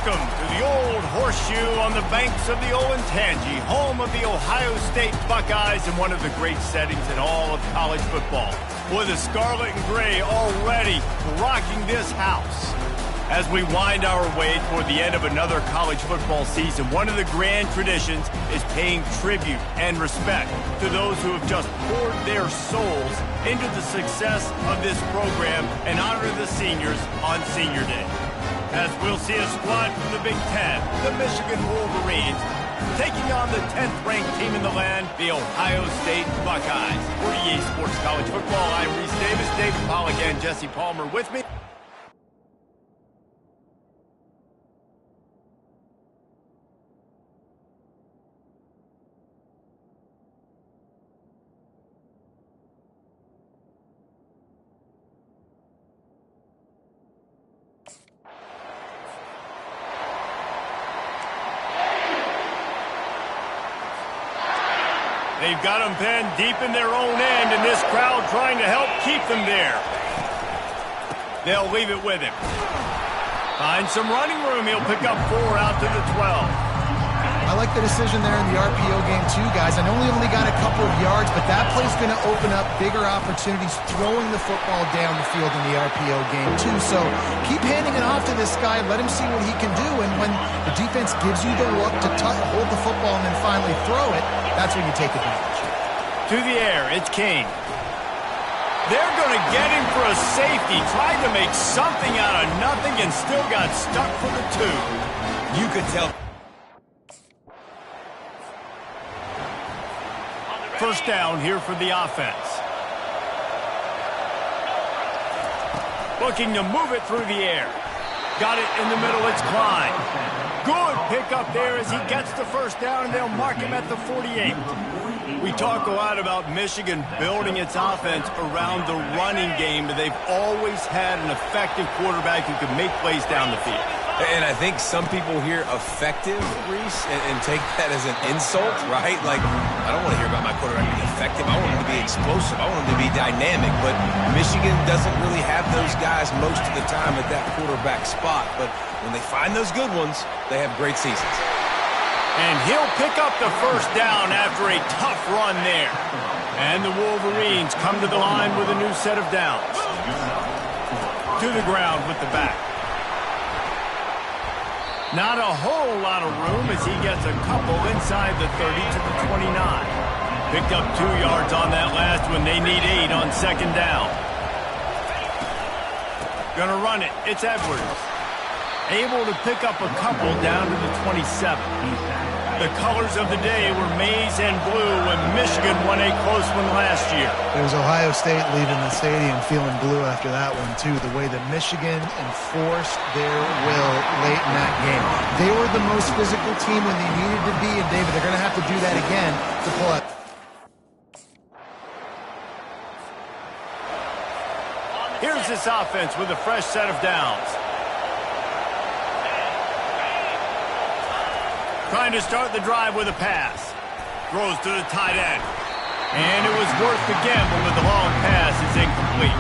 Welcome to the Old Horseshoe on the banks of the Olentangy, home of the Ohio State Buckeyes and one of the great settings in all of college football. Boy, the scarlet and gray already rocking this house. As we wind our way toward the end of another college football season, one of the grand traditions is paying tribute and respect to those who have just poured their souls into the success of this program and honor the seniors on Senior Day. As we'll see a squad from the Big Ten, the Michigan Wolverines, taking on the 10th-ranked team in the land, the Ohio State Buckeyes. For EA Sports College Football, I'm Reese Davis, David Pollack, and Jesse Palmer with me. They've got them pinned deep in their own end, and this crowd trying to help keep them there. They'll leave it with him. Finds some running room. He'll pick up 4 out to the 12. I like the decision there in the RPO game too, guys. I know we only got a couple of yards, but that play's going to open up bigger opportunities throwing the football down the field in the RPO game too. So keep handing it off to this guy. Let him see what he can do. And when the defense gives you the look to hold the football and then finally throw it, that's when you take advantage. To the air, it's Kane. They're going to get him for a safety. Tried to make something out of nothing and still got stuck for the 2. You could tell. First down here for the offense. Looking to move it through the air. Got it in the middle, it's Klein. Good pickup there as he gets the first down, and they'll mark him at the 48. We talk a lot about Michigan building its offense around the running game, but they've always had an effective quarterback who can make plays down the field. And I think some people hear effective, Reese, and take that as an insult, right? Like, I don't want to hear about my quarterback being effective. I want him to be explosive. I want him to be dynamic. But Michigan doesn't really have those guys most of the time at that quarterback spot. But when they find those good ones, they have great seasons. And he'll pick up the first down after a tough run there. And the Wolverines come to the line with a new set of downs. To the ground with the back. Not a whole lot of room as he gets a couple inside the 30 to the 29. Picked up 2 yards on that last one. They need 8 on second down. Gonna run it. It's Edwards. Able to pick up a couple down to the 27. The colors of the day were maize and blue when Michigan won a close one last year. It was Ohio State leaving the stadium feeling blue after that one, too. The way that Michigan enforced their will late in that game. They were the most physical team when they needed to be, and David, they're going to have to do that again to pull out. Here's this offense with a fresh set of downs. Trying to start the drive with a pass. Throws to the tight end. And it was worth the gamble, but the long pass is incomplete.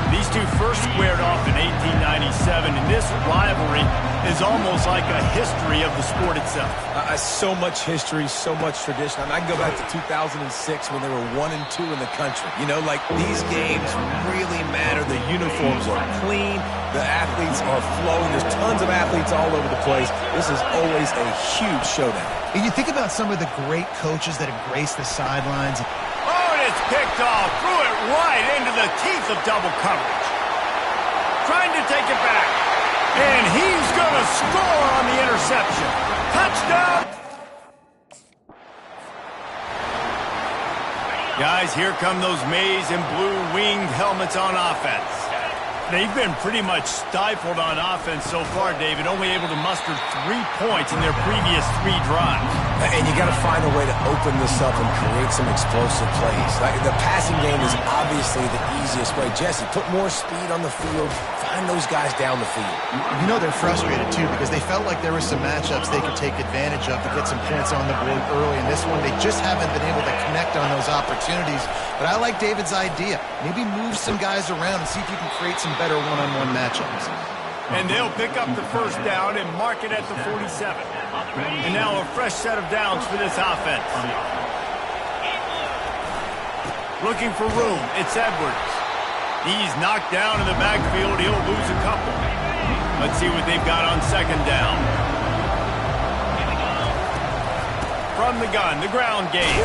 These two first squared off in 1897, and this rivalry is almost like a history of the sport itself. So much history, so much tradition. I can go back to 2006 when they were 1 and 2 in the country. You know, like, these games really matter. The uniforms are clean. The athletes are flowing. There's tons of athletes all over the place. This is always a huge showdown. And you think about some of the great coaches that have graced the sidelines. Oh, and it's picked off. Threw it right into the teeth of double coverage. Trying to take it back. And he's going to score on the interception. Touchdown. Guys, here come those maize and blue winged helmets on offense. They've been pretty much stifled on offense so far, David, only able to muster 3 points in their previous 3 drives. And you got to find a way to open this up and create some explosive plays. Like, the passing game is obviously the easiest way. Jesse, put more speed on the field. Find those guys down the field. You know they're frustrated, too, because they felt like there were some matchups they could take advantage of to get some points on the board early. In this one, they just haven't been able to connect on those opportunities. But I like David's idea. Maybe move some guys around and see if you can create some better one-on-one matchups. And they'll pick up the first down and mark it at the 47. And now a fresh set of downs for this offense. Looking for room, it's Edwards. He's knocked down in the backfield. He'll lose a couple. Let's see what they've got on second down. From the gun, the ground game.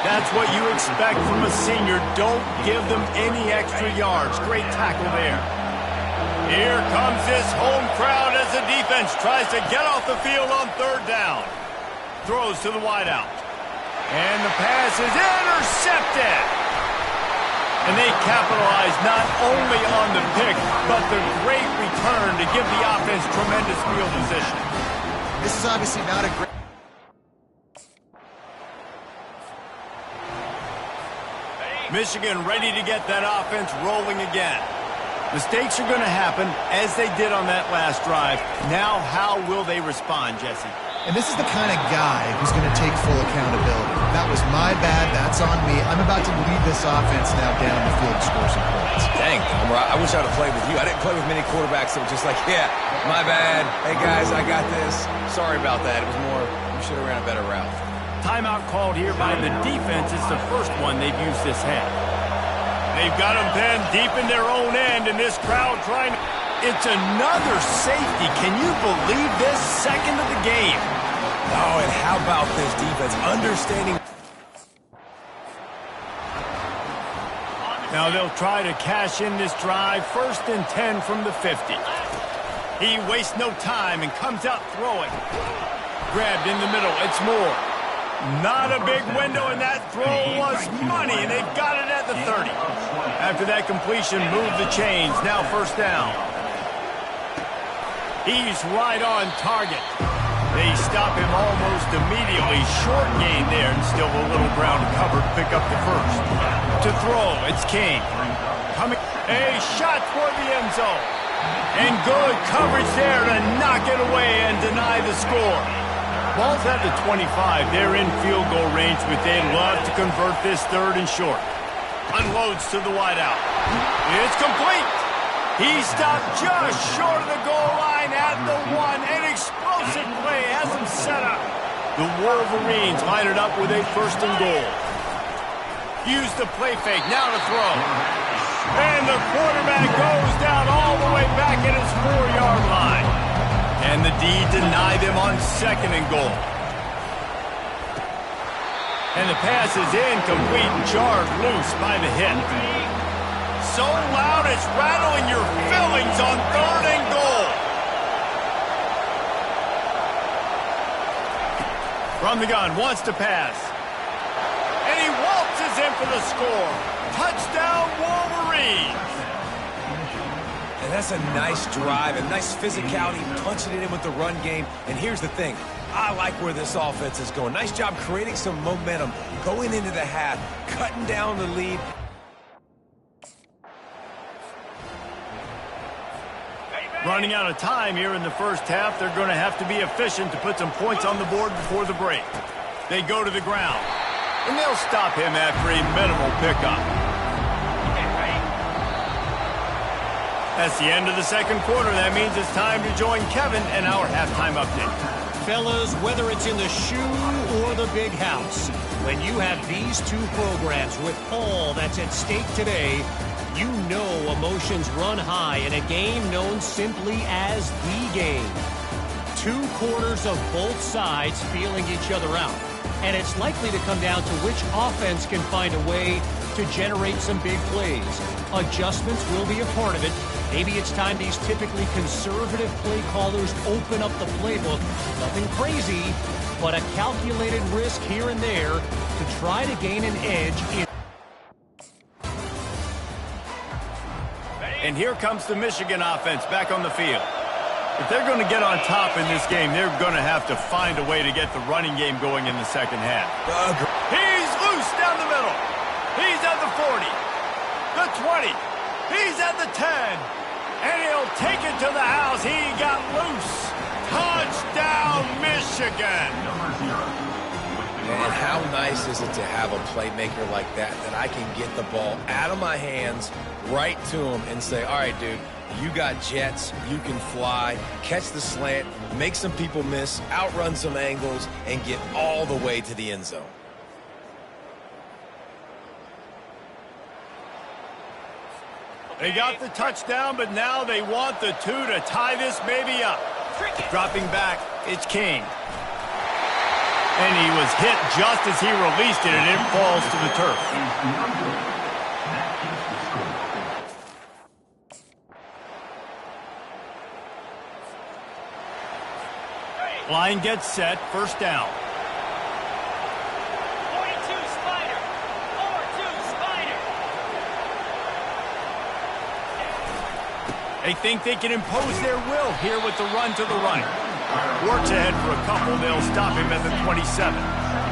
That's what you expect from a senior. Don't give them any extra yards. Great tackle there. Here comes this home crowd as the defense tries to get off the field on third down. Throws to the wideout. And the pass is intercepted. And they capitalize not only on the pick, but the great return to give the offense tremendous field position. This is obviously not a great... Michigan ready to get that offense rolling again. Mistakes are going to happen, as they did on that last drive. Now, how will they respond, Jesse? And this is the kind of guy who's going to take full accountability. That was my bad. That's on me. I'm about to lead this offense now down the field to score some points. Dang, Homer, I wish I would have played with you. I didn't play with many quarterbacks that were just like, yeah, my bad. Hey, guys, I got this. Sorry about that. It was more, we should have ran a better route. Timeout called here by the defense. It's the first one they've used this half. They've got them pinned deep in their own end, and this crowd trying to... It's another safety. Can you believe this? Second of the game. Oh, and how about this defense understanding? Now they'll try to cash in this drive. 1st and 10 from the 50. He wastes no time and comes out throwing. Grabbed in the middle. It's Moore. Not a big window, and that throw was money, and they've got it at the 30. After that completion, move the chains. Now 1st down. He's right on target. They stop him almost immediately. Short gain there, and still a little ground covered. Pick up the 1st. To throw, it's King. Coming, a shot toward the end zone. And good coverage there to knock it away and deny the score. Ball's at the 25. They're in field goal range, but they'd love to convert this 3rd and short. Unloads to the wideout. It's complete. He stopped just short of the goal line at the 1. An explosive play has him set up. The Wolverines line it up with a 1st and goal. Use the play fake. Now to throw. And the quarterback goes down all the way back at his 4-yard line. And the D denied them on 2nd and goal. And the pass is incomplete and jarred loose by the hit. So loud it's rattling your fillings on 3rd and goal. From the gun, wants to pass. And he waltzes in for the score. Touchdown, Wolverines. And that's a nice drive, a nice physicality, punching it in with the run game. And here's the thing. I like where this offense is going. Nice job creating some momentum, going into the half, cutting down the lead. Running out of time here in the 1st half. They're going to have to be efficient to put some points on the board before the break. They go to the ground. And they'll stop him after a minimal pickup. That's the end of the 2nd quarter. That means it's time to join Kevin and our halftime update. Fellas, whether it's in the shoe or the big house, when you have these two programs with all that's at stake today, you know emotions run high in a game known simply as the game. 2 quarters of both sides feeling each other out. And it's likely to come down to which offense can find a way to generate some big plays. Adjustments will be a part of it. Maybe it's time these typically conservative play callers open up the playbook. Nothing crazy, but a calculated risk here and there to try to gain an edge in. And here comes the Michigan offense back on the field. If they're going to get on top in this game, they're going to have to find a way to get the running game going in the 2nd half. He's loose down the middle. He's at the 40, the 20. He's at the 10. And he'll take it to the house. He got loose. Touchdown, Michigan. And how nice is it to have a playmaker like that I can get the ball out of my hands right to him and say, all right, dude, you got jets, you can fly, catch the slant, make some people miss, outrun some angles, and get all the way to the end zone. They got the touchdown, but now they want the 2 to tie this baby up. Dropping back, it's King. And he was hit just as he released it, and it falls to the turf. Line gets set, first down. 42 Spider. 4-2 Spider. They think they can impose their will here with the run to the right. Works ahead for a couple. They'll stop him at the 27.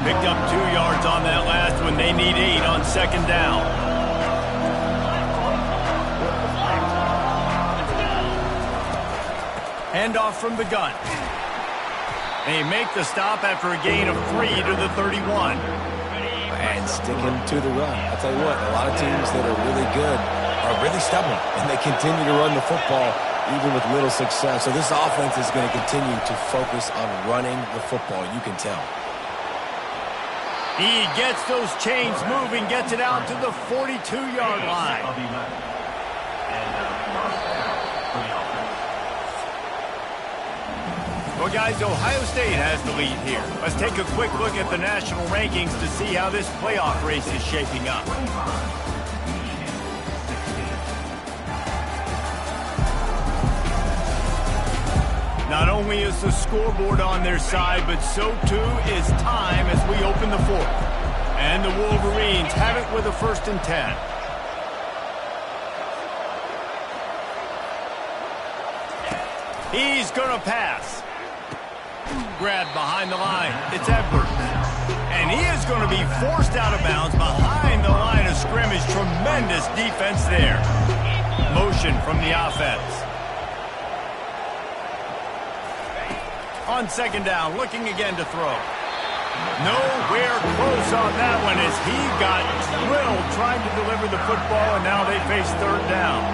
Picked up 2 yards on that last one. They need 8 on second down. Handoff from the gun. They make the stop after a gain of 3 to the 31. And sticking to the run. I'll tell you what, a lot of teams that are really good are really stubborn, and they continue to run the football even with little success. So this offense is going to continue to focus on running the football. You can tell. He gets those chains moving, gets it out to the 42-yard line. Well, guys, Ohio State has the lead here. Let's take a quick look at the national rankings to see how this playoff race is shaping up. Not only is the scoreboard on their side, but so too is time as we open the fourth. And the Wolverines have it with a 1st and 10. He's going to pass. Grabbed behind the line. It's Edwards. And he is going to be forced out of bounds behind the line of scrimmage. Tremendous defense there. Motion from the offense. On second down, looking again to throw. Nowhere close on that one as he got drilled trying to deliver the football, and now they face third down.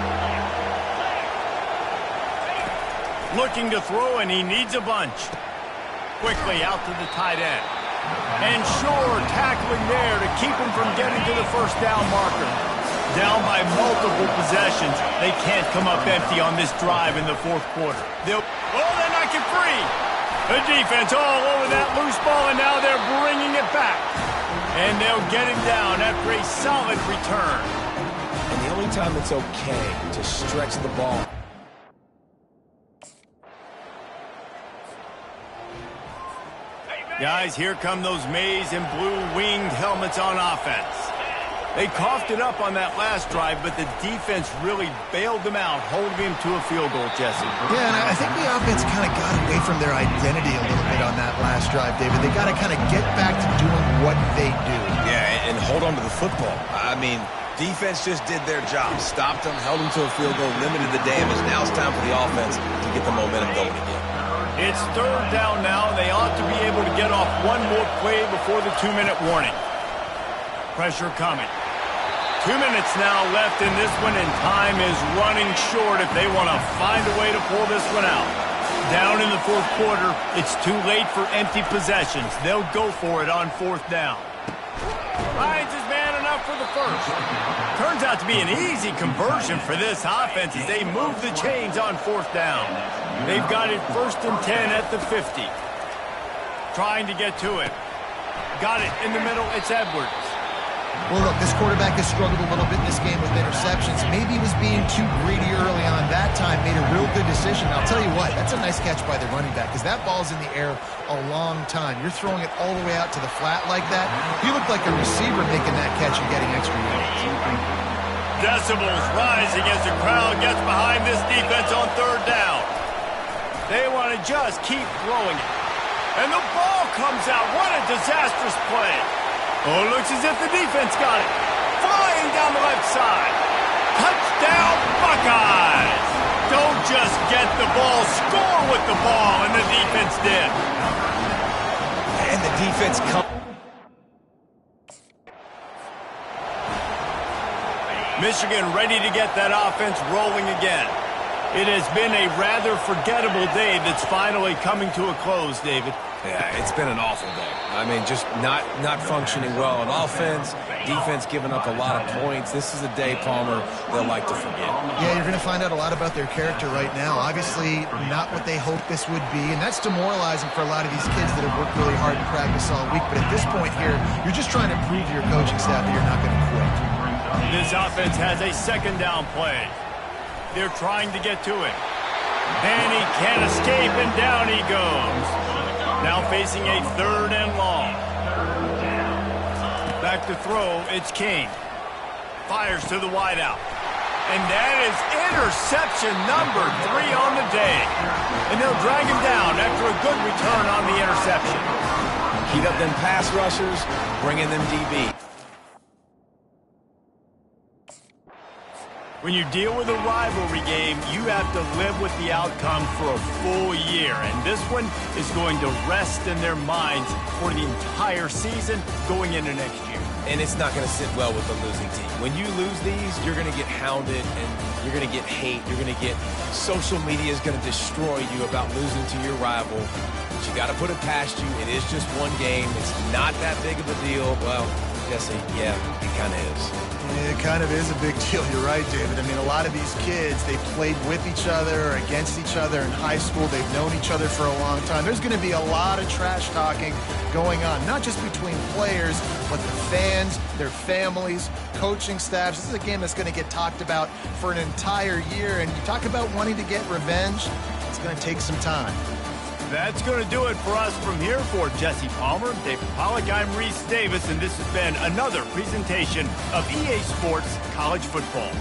Looking to throw, and he needs a bunch. Quickly out to the tight end. And Shore tackling there to keep him from getting to the first down marker. Down by multiple possessions. They can't come up empty on this drive in the fourth quarter. They're not get free. The defense all over that loose ball, and now they're bringing it back. And they'll get him down after a solid return. And the only time it's okay to stretch the ball. Guys, here come those maize and blue winged helmets on offense. They coughed it up on that last drive, but the defense really bailed them out, holding him to a field goal, Jesse. Yeah, and I think the offense kind of got away from their identity a little bit on that last drive, David. They got to kind of get back to doing what they do. Yeah, and hold on to the football. I mean, defense just did their job. Stopped them, held them to a field goal, limited the damage. Now it's time for the offense to get the momentum going again. It's third down now. They ought to be able to get off one more play before the 2-minute warning. Pressure coming. 2 minutes now left in this one, and time is running short if they want to find a way to pull this one out. Down in the fourth quarter, it's too late for empty possessions. They'll go for it on fourth down. Finds his man enough for the first. Turns out to be an easy conversion for this offense as they move the chains on fourth down. They've got it 1st and 10 at the 50. Trying to get to it. Got it in the middle. It's Edwards. Well, look, this quarterback has struggled a little bit in this game with interceptions. Maybe he was being too greedy early on. That time made a real good decision. I'll tell you what, that's a nice catch by the running back because that ball's in the air a long time. You're throwing it all the way out to the flat like that. He looked like a receiver making that catch and getting extra yards. Decibels rising as the crowd gets behind this defense on third down. They want to just keep throwing it. And the ball comes out. What a disastrous play. Oh, looks as if the defense got it. Flying down the left side. Touchdown, Buckeyes. Don't just get the ball, score with the ball, and the defense did. And the defense comes. Michigan ready to get that offense rolling again. It has been a rather forgettable day that's finally coming to a close, David. Yeah, it's been an awful day. I mean, just not functioning well on offense, defense giving up a lot of points. This is a day, Palmer, they'll like to forget. Yeah, you're going to find out a lot about their character right now. Obviously, not what they hoped this would be, and that's demoralizing for a lot of these kids that have worked really hard in practice all week. But at this point here, you're just trying to prove to your coaching staff that you're not going to quit. This offense has a second down play. They're trying to get to it. And he can't escape, and down he goes. Now facing a third and long. Back to throw, it's King. Fires to the wideout. And that is interception number 3 on the day. And they'll drag him down after a good return on the interception. Heat up them pass rushers, bringing them DB. When you deal with a rivalry game, you have to live with the outcome for a full year. And this one is going to rest in their minds for the entire season going into next year. And it's not going to sit well with the losing team. When you lose these, you're going to get hounded and you're going to get hate. You're going to get social media is going to destroy you about losing to your rival. But you got to put it past you. It is just one game. It's not that big of a deal. Well, Jesse, yeah, it kind of is. It kind of is a big deal. You're right, David. I mean, a lot of these kids, they played with each other or against each other in high school. They've known each other for a long time. There's going to be a lot of trash talking going on, not just between players, but the fans, their families, coaching staffs. This is a game that's going to get talked about for an entire year. And you talk about wanting to get revenge, it's going to take some time. That's going to do it for us from here. For Jesse Palmer, David Pollack, I'm Reese Davis, and this has been another presentation of EA Sports College Football.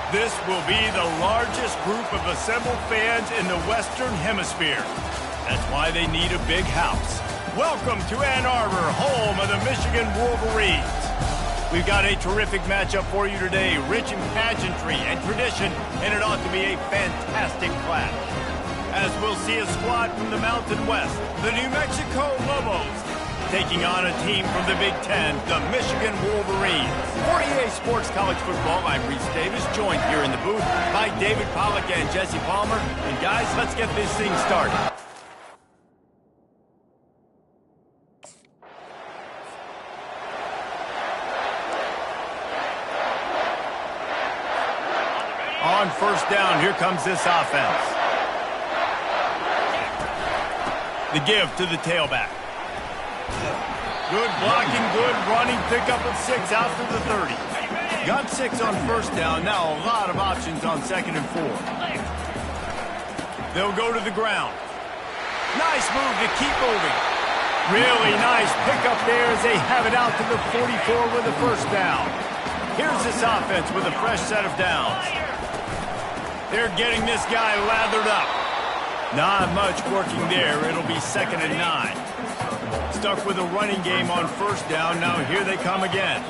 This will be the largest group of assembled fans in the Western Hemisphere. That's why they need a big house. Welcome to Ann Arbor, home of the Michigan Wolverines. We've got a terrific matchup for you today, rich in pageantry and tradition, and it ought to be a fantastic clash. As we'll see a squad from the Mountain West, the New Mexico Lobos, taking on a team from the Big Ten, the Michigan Wolverines. For EA Sports College Football, I'm Reese Davis, joined here in the booth by David Pollack and Jesse Palmer. And guys, let's get this thing started. On first down, here comes this offense. The give to the tailback. Good blocking, good running, pickup of 6 out to the 30. Got 6 on first down, now a lot of options on 2nd and 4. They'll go to the ground. Nice move to keep moving. Really nice pickup there as they have it out to the 44 with a first down. Here's this offense with a fresh set of downs. They're getting this guy lathered up. Not much working there. It'll be 2nd and 9. Stuck with a running game on first down. Now here they come again.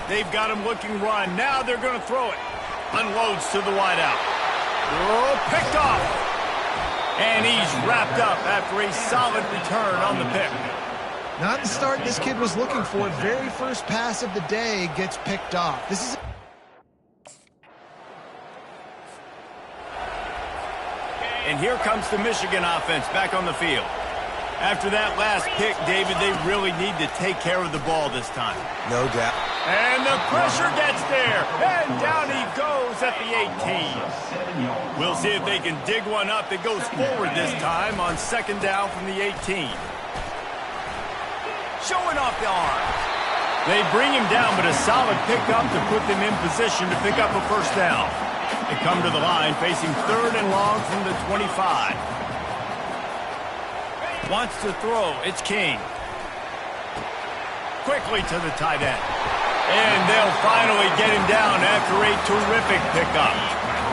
They've got him looking run. Now they're going to throw it. Unloads to the wideout. Oh, picked off. And he's wrapped up after a solid return on the pick. Not the start this kid was looking for. Very first pass of the day gets picked off. This is... And here comes the Michigan offense back on the field. After that last pick, David, they really need to take care of the ball this time. No doubt. And the pressure gets there. And down he goes at the 18. We'll see if they can dig one up that goes forward this time on 2nd down from the 18. Showing off the arm. They bring him down, but a solid pickup to put them in position to pick up a first down. They come to the line facing 3rd and long from the 25. Wants to throw. It's King. Quickly to the tight end. And they'll finally get him down after a terrific pickup.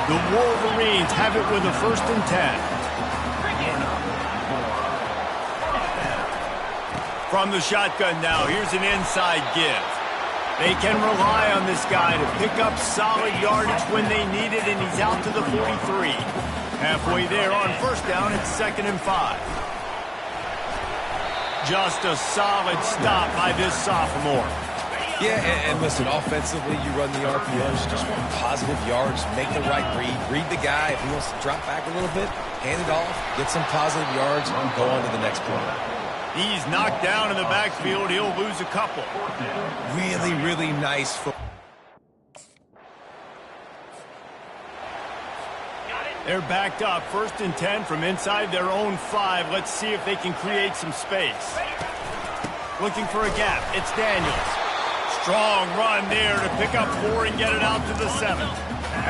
The Wolverines have it with a 1st and 10. From the shotgun now, here's an inside give. They can rely on this guy to pick up solid yardage when they need it, and he's out to the 43. Halfway there on first down, it's 2nd and 5. Just a solid stop by this sophomore. Yeah, and listen, offensively, you run the RPOs, just want positive yards, make the right read the guy. If he wants to drop back a little bit, hand it off, get some positive yards, and go on to the next play. He's knocked down in the backfield. He'll lose a couple. Really, really nice foot. They're backed up. 1st and 10 from inside their own 5. Let's see if they can create some space. Looking for a gap. It's Daniels. Strong run there to pick up 4 and get it out to the 7.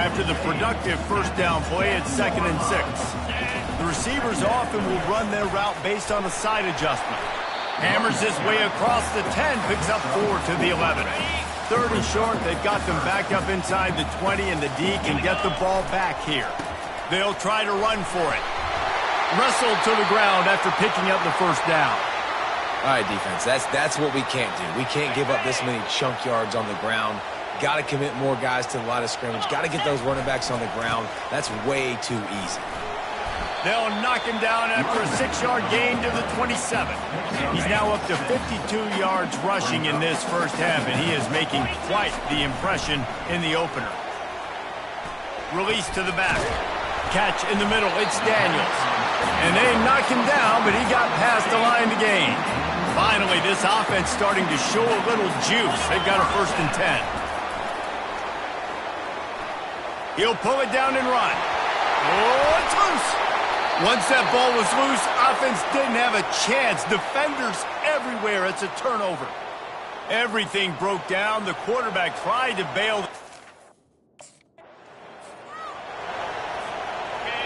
After the productive first down play, it's 2nd and 6. The receivers often will run their route based on a side adjustment. Hammers his way across the 10, picks up 4 to the 11. 3rd and short, they've got them back up inside the 20, and the D can get the ball back here. They'll try to run for it. Wrestled to the ground after picking up the first down. All right, defense, that's what we can't do. We can't give up this many chunk yards on the ground. Got to commit more guys to the line of scrimmage. Got to get those running backs on the ground. That's way too easy. They'll knock him down after a 6-yard gain to the 27. He's now up to 52 yards rushing in this first half, and he is making quite the impression in the opener. Release to the back. Catch in the middle. It's Daniels. And they knock him down, but he got past the line to gain. Finally, this offense starting to show a little juice. They've got a 1st and 10. He'll pull it down and run. Oh, it's loose. Once that ball was loose, offense didn't have a chance. Defenders everywhere. It's a turnover. Everything broke down. The quarterback tried to bail.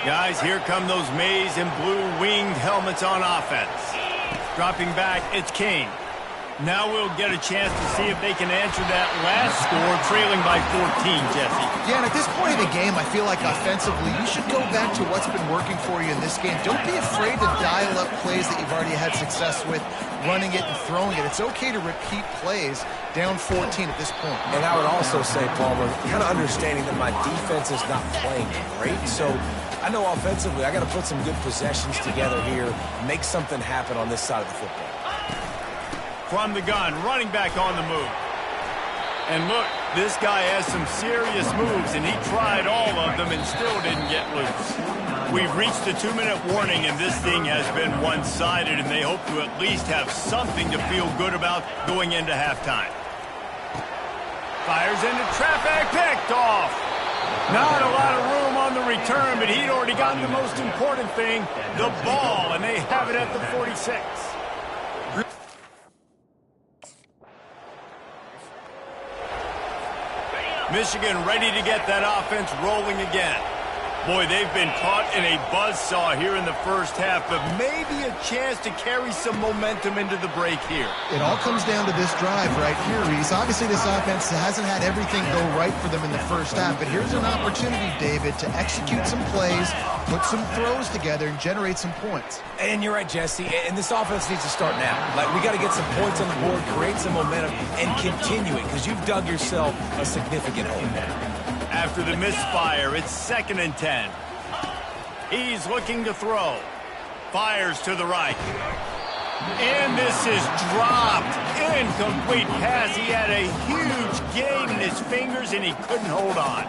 Guys, here come those maize and blue winged helmets on offense. Dropping back, it's King. Now we'll get a chance to see if they can answer that last score, trailing by 14, Jesse. Yeah, and at this point of the game, I feel like offensively, you should go back to what's been working for you in this game. Don't be afraid to dial up plays that you've already had success with, running it and throwing it. It's okay to repeat plays down 14 at this point. And I would also say, Palmer, kind of understanding that my defense is not playing great, so I know offensively I got to put some good possessions together here, make something happen on this side of the football. From the gun, running back on the move. And look, this guy has some serious moves, and he tried all of them and still didn't get loose. We've reached the 2-minute warning, and this thing has been one-sided, and they hope to at least have something to feel good about going into halftime. Fires into traffic, picked off. Not a lot of room on the return, but he'd already gotten the most important thing, the ball, and they have it at the 46. Michigan ready to get that offense rolling again. Boy, they've been caught in a buzzsaw here in the first half, but maybe a chance to carry some momentum into the break here. It all comes down to this drive right here, Reese. Obviously, this offense hasn't had everything go right for them in the first half, but here's an opportunity, David, to execute some plays, put some throws together, and generate some points. And you're right, Jesse, and this offense needs to start now. Like, we got to get some points on the board, create some momentum, and continue it, because you've dug yourself a significant hole now. After the misfire, it's 2nd and 10. He's looking to throw. Fires to the right. And this is dropped. Incomplete pass. He had a huge gain in his fingers, and he couldn't hold on.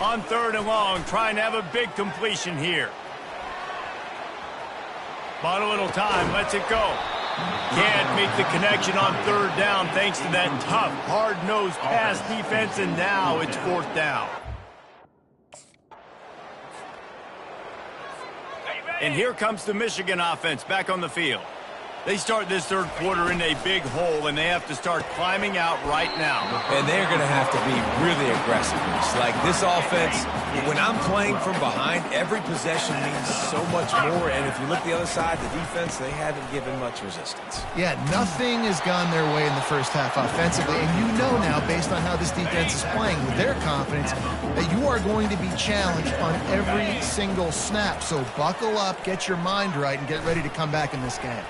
On 3rd and long, trying to have a big completion here. Bought a little time, lets it go. Can't make the connection on 3rd down thanks to that tough, hard-nosed pass defense, and now it's 4th down. And here comes the Michigan offense back on the field. They start this 3rd quarter in a big hole, and they have to start climbing out right now. And they're going to have to be really aggressive. It's like this offense, when I'm playing from behind, every possession means so much more. And if you look the other side, the defense, they haven't given much resistance. Yeah, nothing has gone their way in the first half offensively. And you know now, based on how this defense is playing with their confidence, that you are going to be challenged on every single snap. So buckle up, get your mind right, and get ready to come back in this game.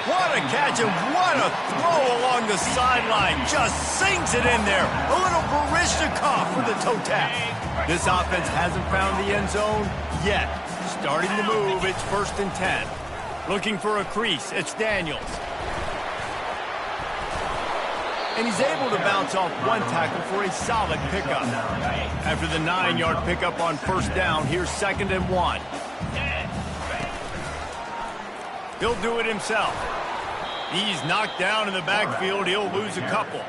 What a catch and what a throw along the sideline. Just sinks it in there. A little Barishnikov for the toe tap. This offense hasn't found the end zone yet. Starting to move, it's 1st and 10. Looking for a crease, it's Daniels. And he's able to bounce off one tackle for a solid pickup. After the 9-yard pickup on 1st down, here's 2nd and 1. He'll do it himself. He's knocked down in the backfield. He'll lose a couple.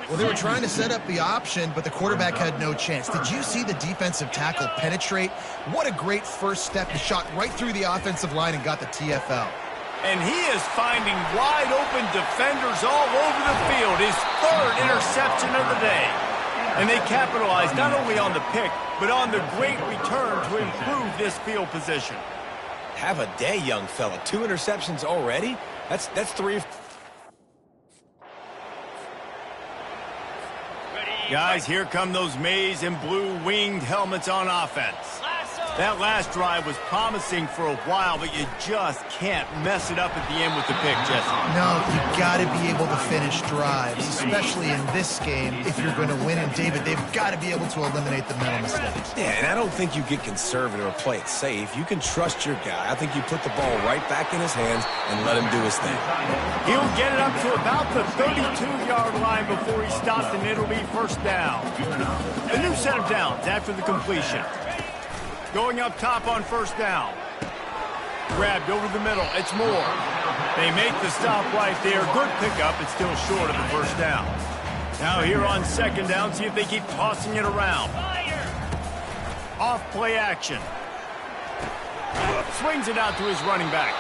Well, they were trying to set up the option, but the quarterback had no chance. Did you see the defensive tackle penetrate? What a great first step. He shot right through the offensive line and got the TFL. And he is finding wide open defenders all over the field. His 3rd interception of the day. And they capitalized not only on the pick, but on the great return to improve this field position. Have a day, young fella. 2 interceptions already? That's 3. Guys, here come those maize and blue winged helmets on offense. That last drive was promising for a while, but you just can't mess it up at the end with the pick, Jesse. No, you got to be able to finish drives, especially in this game. If you're going to win, and David, they've got to be able to eliminate the mental mistakes. Yeah, and I don't think you get conservative or play it safe. You can trust your guy. I think you put the ball right back in his hands and let him do his thing. He'll get it up to about the 32-yard line before he stops, and it'll be 1st down. A new set of downs after the completion. Going up top on 1st down. Grabbed over the middle. It's Moore. They make the stop right there. Good pickup. It's still short of the 1st down. Now here on 2nd down, see if they keep tossing it around. Off play action. Swings it out to his running back.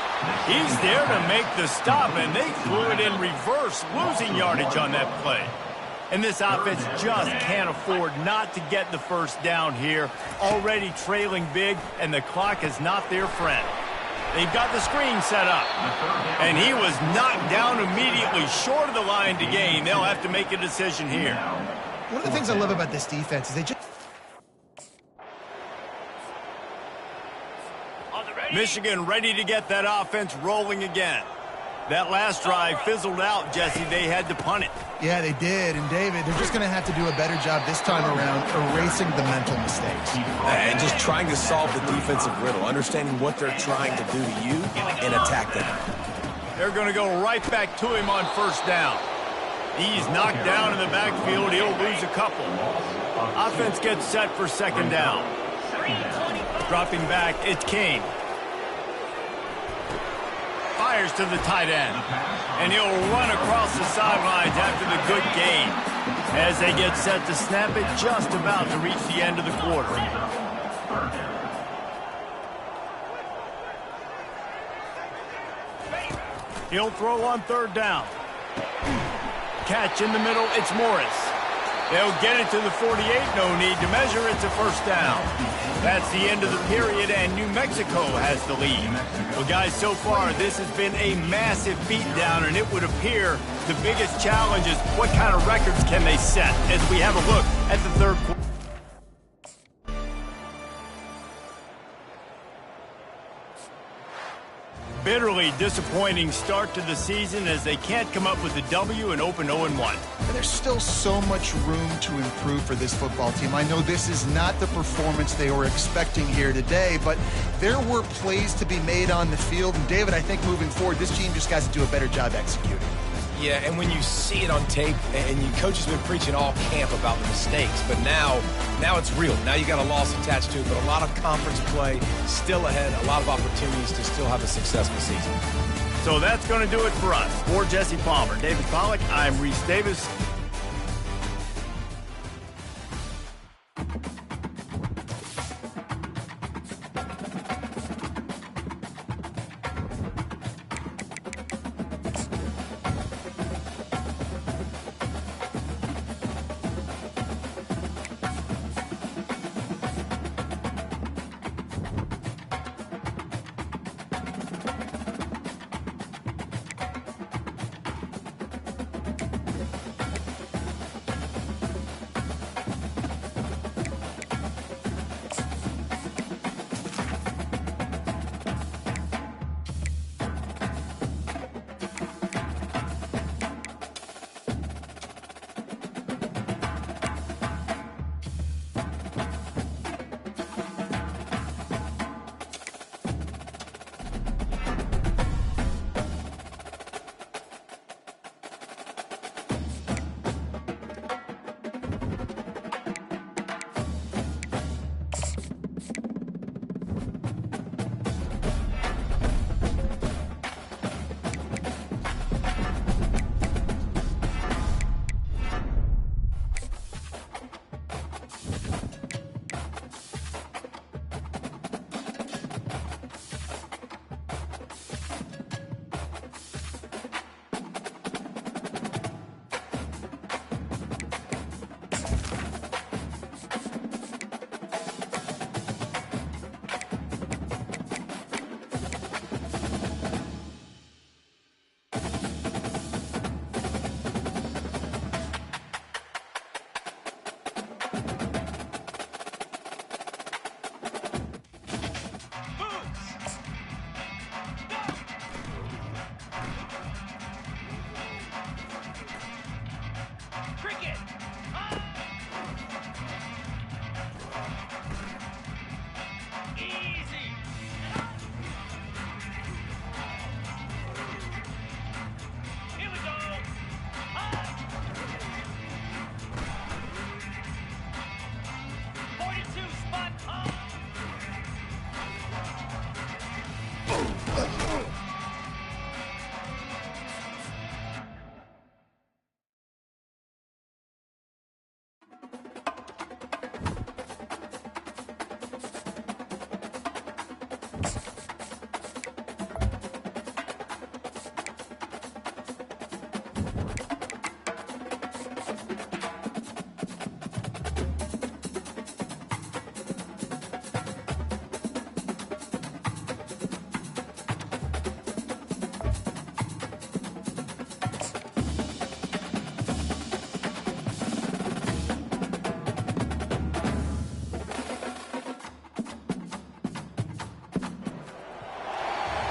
He's there to make the stop, and they threw it in reverse, losing yardage on that play. And this offense just can't afford not to get the 1st down here. Already trailing big, and the clock is not their friend. They've got the screen set up. And he was knocked down immediately short of the line to gain. They'll have to make a decision here. One of the things I love about this defense is they just... Michigan ready to get that offense rolling again. That last drive fizzled out, Jesse. They had to punt it. Yeah, they did. And, David, they're just going to have to do a better job this time around erasing the mental mistakes. And just trying to solve the defensive riddle, understanding what they're trying to do to you and attack them. They're going to go right back to him on first down. He's knocked down in the backfield. He'll lose a couple. Offense gets set for second down. Dropping back, it's Kane. Fires to the tight end. And he'll run across the sidelines after the good gain. As they get set to snap it, just about to reach the end of the quarter. He'll throw on third down. Catch in the middle, it's Morris. They'll get it to the 48, no need to measure, it's a first down. That's the end of the period, and New Mexico has the lead. Well, guys, so far, this has been a massive beatdown, and it would appear the biggest challenge is what kind of records can they set as we have a look at the third quarter. Bitterly disappointing start to the season as they can't come up with a W and open 0-1. And there's still so much room to improve for this football team. I know this is not the performance they were expecting here today, but there were plays to be made on the field. And, David, I think moving forward, this team just got to do a better job executing. Yeah, and when you see it on tape, and your coach has been preaching all camp about the mistakes, but now it's real. Now you got a loss attached to it, but a lot of conference play still ahead, a lot of opportunities to still have a successful season. So that's going to do it for us. For Jesse Palmer, David Pollack, I'm Reese Davis.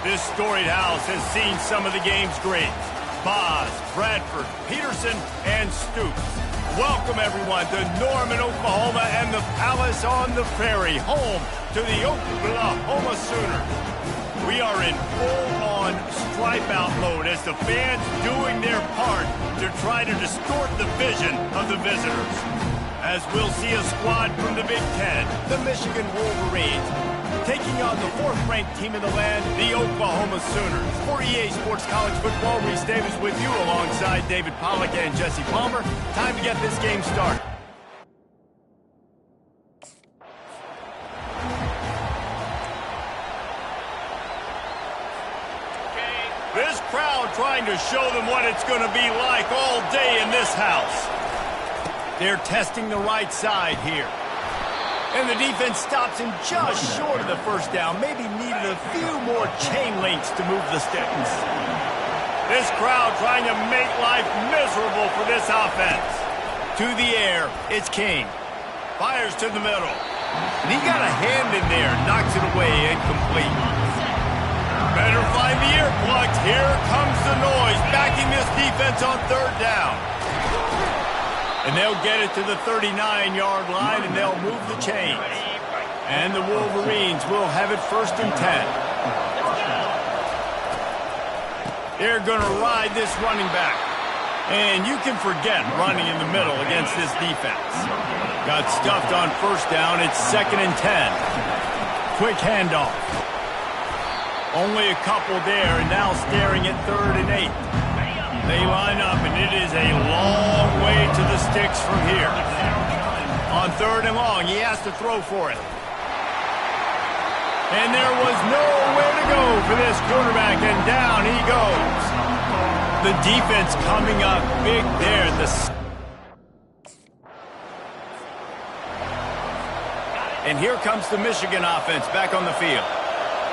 This storied house has seen some of the game's greats. Boz, Bradford, Peterson, and Stoops. Welcome, everyone, to Norman, Oklahoma, and the Palace on the Prairie, home to the Oklahoma Sooners. We are in full-on stripe-out mode as the fans doing their part to try to distort the vision of the visitors. As we'll see a squad from the Big Ten, the Michigan Wolverines, taking on the fourth-ranked team in the land, the Oklahoma Sooners. For EA Sports College Football, Reese Davis with you alongside David Pollack and Jesse Palmer. Time to get this game started. This crowd trying to show them what it's going to be like all day in this house. They're testing the right side here. And the defense stops him just short of the first down. Maybe needed a few more chain links to move the sticks. This crowd trying to make life miserable for this offense. To the air, it's King. Fires to the middle. And he got a hand in there, knocks it away, incomplete. Better find the earplugs. Here comes the noise, backing this defense on third down. And they'll get it to the 39-yard line, and they'll move the chains. And the Wolverines will have it 1st and 10. They're going to ride this running back. And you can forget running in the middle against this defense. Got stuffed on 1st down. It's 2nd and 10. Quick handoff. Only a couple there, and now staring at 3rd and 8. They line up, and it is a long way to the sticks from here. On 3rd and long, he has to throw for it. And there was nowhere to go for this quarterback, and down he goes. The defense coming up big there. And here comes the Michigan offense back on the field.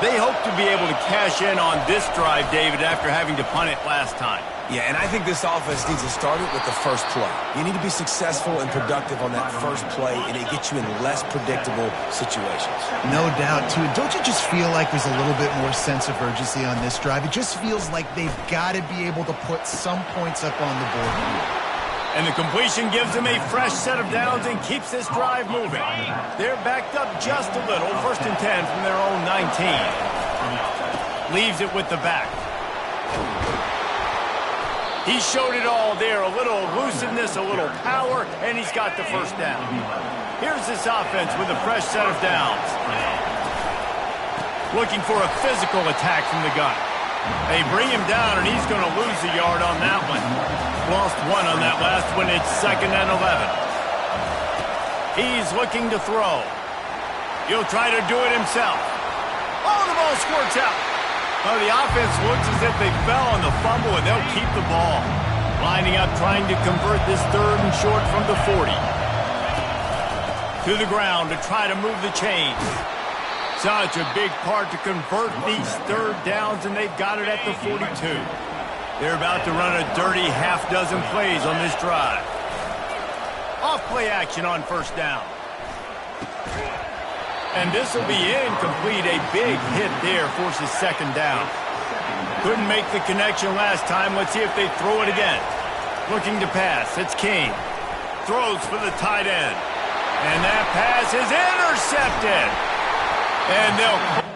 They hope to be able to cash in on this drive, David, after having to punt it last time. Yeah, and I think this offense needs to start it with the first play. You need to be successful and productive on that first play, and it gets you in less predictable situations. No doubt, too. Don't you just feel like there's a little bit more sense of urgency on this drive? It just feels like they've got to be able to put some points up on the board here. And the completion gives them a fresh set of downs and keeps this drive moving. They're backed up just a little, 1st and 10 from their own 19. Leaves it with the back. He showed it all there, a little elusiveness, a little power, and he's got the 1st down. Here's this offense with a fresh set of downs. Looking for a physical attack from the gun. They bring him down, and he's going to lose a yard on that one. Lost 1 on that last one. It's 2nd and 11. He's looking to throw. He'll try to do it himself. Oh, the ball squirts out. Oh, the offense looks as if they fell on the fumble, and they'll keep the ball. Lining up, trying to convert this 3rd and short from the 40. To the ground to try to move the chains. Such a big part to convert these 3rd downs, and they've got it at the 42. They're about to run a dirty half-dozen plays on this drive. Off play action on 1st down. And this will be incomplete. A big hit there forces 2nd down. Couldn't make the connection last time. Let's see if they throw it again. Looking to pass. It's King. Throws for the tight end. And that pass is intercepted. And they'll...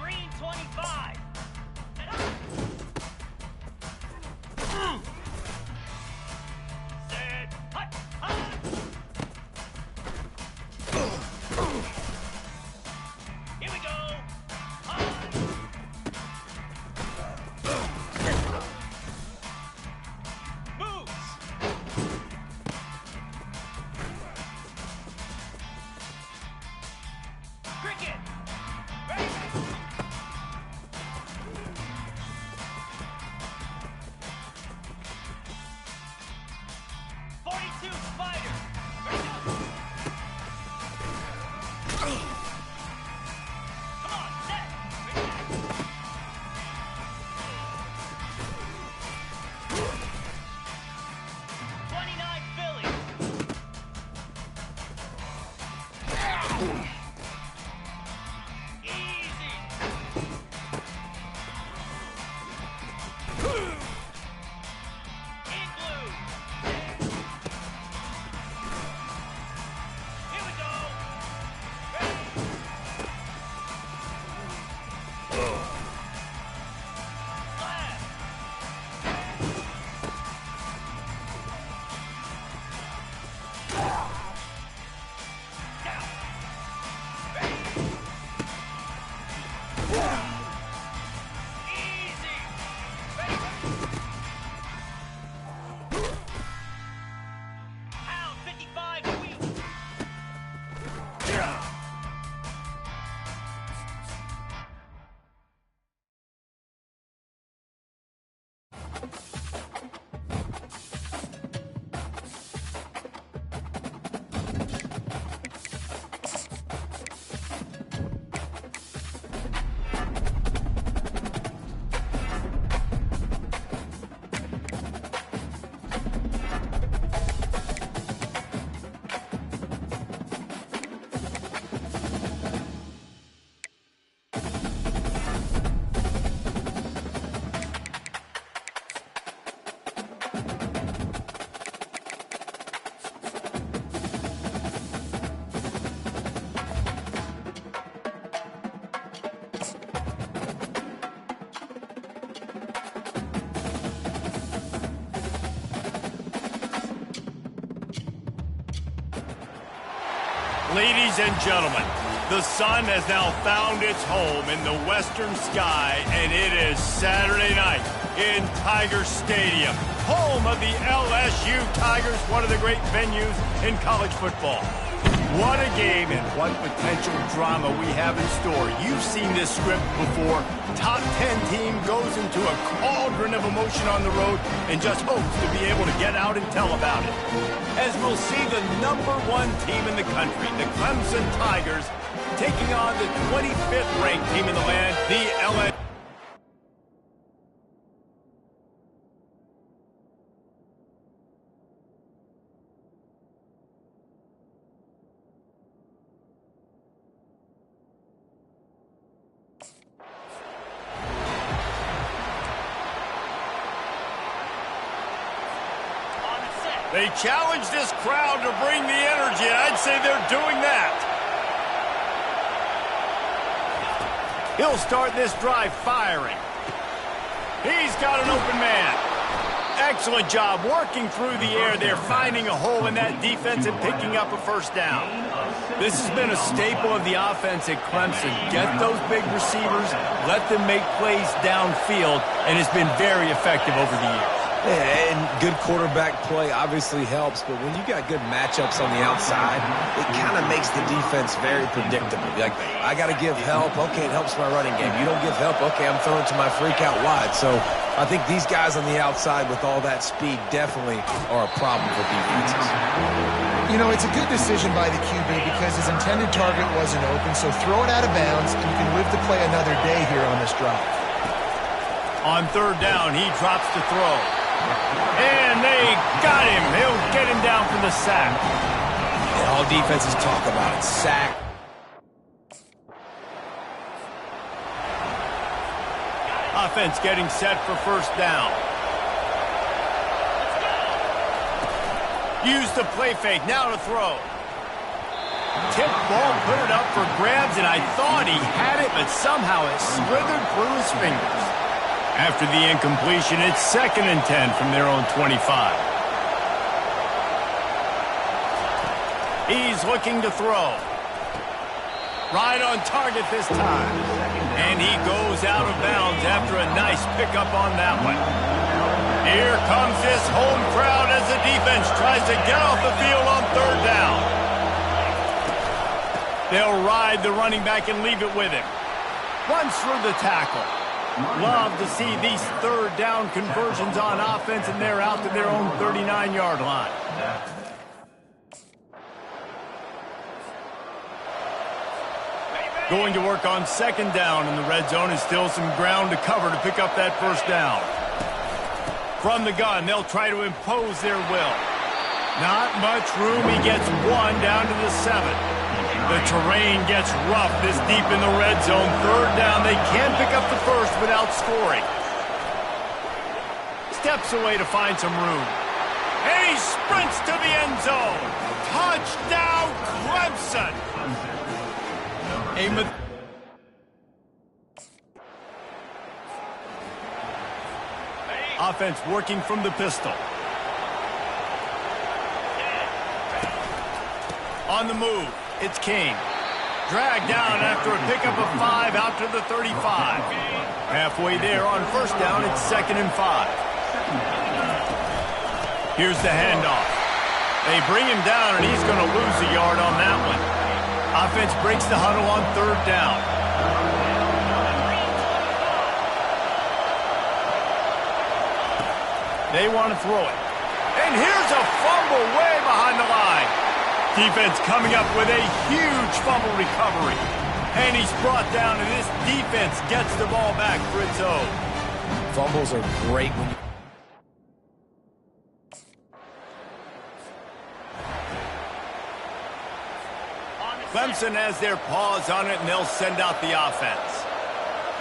Green 25. And up. Set. Hut. Hut. Here we go. Hut. Moves. Cricket. Ready. 42 Spider. Ready up. Come on, set. Ready. 29 Philly. Easy. Igloo. Here we go. Ready. Slap. Down. Ready. Easy. Ready. Pound 55 wheel. Ladies and gentlemen, the sun has now found its home in the western sky, and it is Saturday night in Tiger Stadium, home of the LSU Tigers, one of the great venues in college football. What a game and what potential drama we have in store. You've seen this script before. Top 10 team goes into a cauldron of emotion on the road and just hopes to be able to get out and tell about it. As we'll see the #1 team in the country, the Clemson Tigers, taking on the 25th ranked team in the land, the LSU. They challenge this crowd to bring the energy, and I'd say they're doing that. He'll start this drive firing. He's got an open man. Excellent job working through the air there, finding a hole in that defense and picking up a first down. This has been a staple of the offense at Clemson. Get those big receivers, let them make plays downfield, and it's been very effective over the years. Yeah, and good quarterback play obviously helps, but when you got good matchups on the outside, it kind of makes the defense very predictable. Like, I got to give help. Okay, it helps my running game. You don't give help. Okay, I'm throwing to my freak out wide. So I think these guys on the outside with all that speed definitely are a problem for defenses. You know, it's a good decision by the QB because his intended target wasn't open, so throw it out of bounds, and you can live to play another day here on this drive. On third down, he drops to throw. And they got him. He'll get him down for the sack. And all defenses talk about it. Sack. Offense getting set for first down. Use the play fake. Now to throw. Tip ball, put it up for grabs, and I thought he had it, but somehow it slithered through his fingers. After the incompletion, it's 2nd and 10 from their own 25. He's looking to throw. Right on target this time. And he goes out of bounds after a nice pickup on that one. Here comes this home crowd as the defense tries to get off the field on third down. They'll ride the running back and leave it with him. Runs through the tackle. Love to see these third down conversions on offense, and they're out to their own 39-yard line. Going to work on 2nd down in the red zone, and still some ground to cover to pick up that first down. From the gun, they'll try to impose their will. Not much room. He gets one down to the 7. The terrain gets rough this deep in the red zone. Third down, they can't pick up the first without scoring. Steps away to find some room. And he sprints to the end zone. Touchdown, Clemson. Offense working from the pistol. On the move. It's King. Dragged down after a pickup of 5 out to the 35. Halfway there on first down, it's 2nd and 5. Here's the handoff. They bring him down, and he's going to lose a yard on that one. Offense breaks the huddle on third down. They want to throw it. And here's a fumble way behind the line. Defense coming up with a huge fumble recovery. And he's brought down, and this defense gets the ball back for its own. Fumbles are great when you... Clemson has their paws on it, and they'll send out the offense.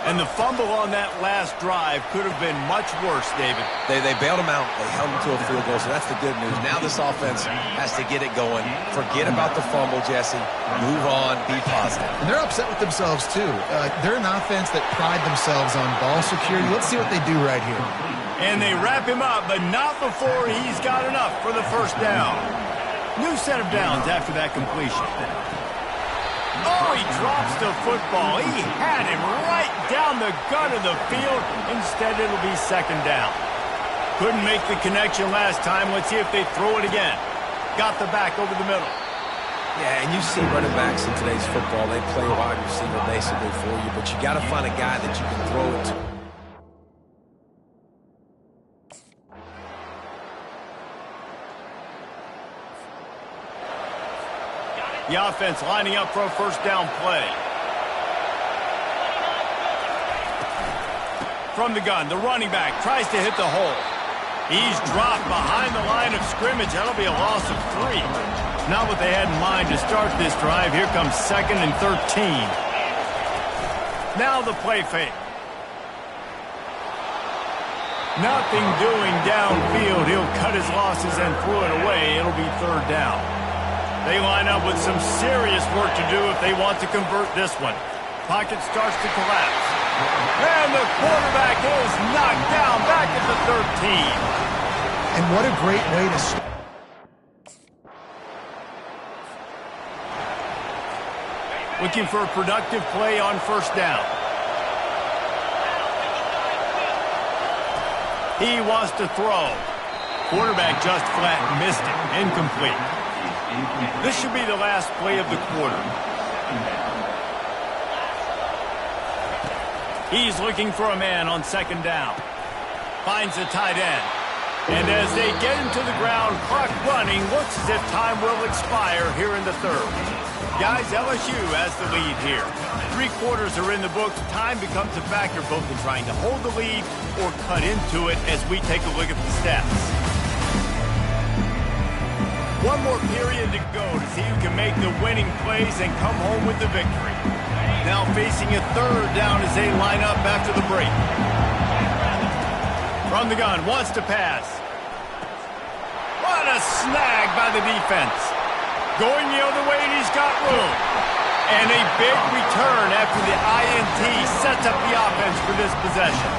And the fumble on that last drive could have been much worse, David. They bailed him out. They held him to a field goal, so that's the good news. Now this offense has to get it going. Forget about the fumble, Jesse. Move on. Be positive. And they're upset with themselves, too. They're an offense that pride themselves on ball security. Let's see what they do right here. And they wrap him up, but not before he's got enough for the first down. New set of downs after that completion. Oh, he drops the football. He had him right down the gut of the field. Instead, it'll be 2nd down. Couldn't make the connection last time. Let's see if they throw it again. Got the back over the middle. Yeah, and you see running backs in today's football. They play wide receiver basically for you, but you got to find a guy that you can throw it to. The offense lining up for a first down play. From the gun, the running back tries to hit the hole. He's dropped behind the line of scrimmage. That'll be a loss of 3. Not what they had in mind to start this drive. Here comes 2nd and 13. Now the play fake. Nothing doing downfield. He'll cut his losses and throw it away. It'll be third down. They line up with some serious work to do if they want to convert this one. Pocket starts to collapse. And the quarterback is knocked down back at the 13. And what a great way to start. Looking for a productive play on first down. He wants to throw. Quarterback just flat missed it. Incomplete. This should be the last play of the quarter. He's looking for a man on second down. Finds a tight end. And as they get him to the ground, clock running, looks as if time will expire here in the third. Guys, LSU has the lead here. 3 quarters are in the books. Time becomes a factor both in trying to hold the lead or cut into it as we take a look at the stats. One more period to go to see who can make the winning plays and come home with the victory. Now facing a third down as they line up after the break. From the gun, wants to pass. What a snag by the defense. Going the other way, and he's got room. And a big return after the INT sets up the offense for this possession.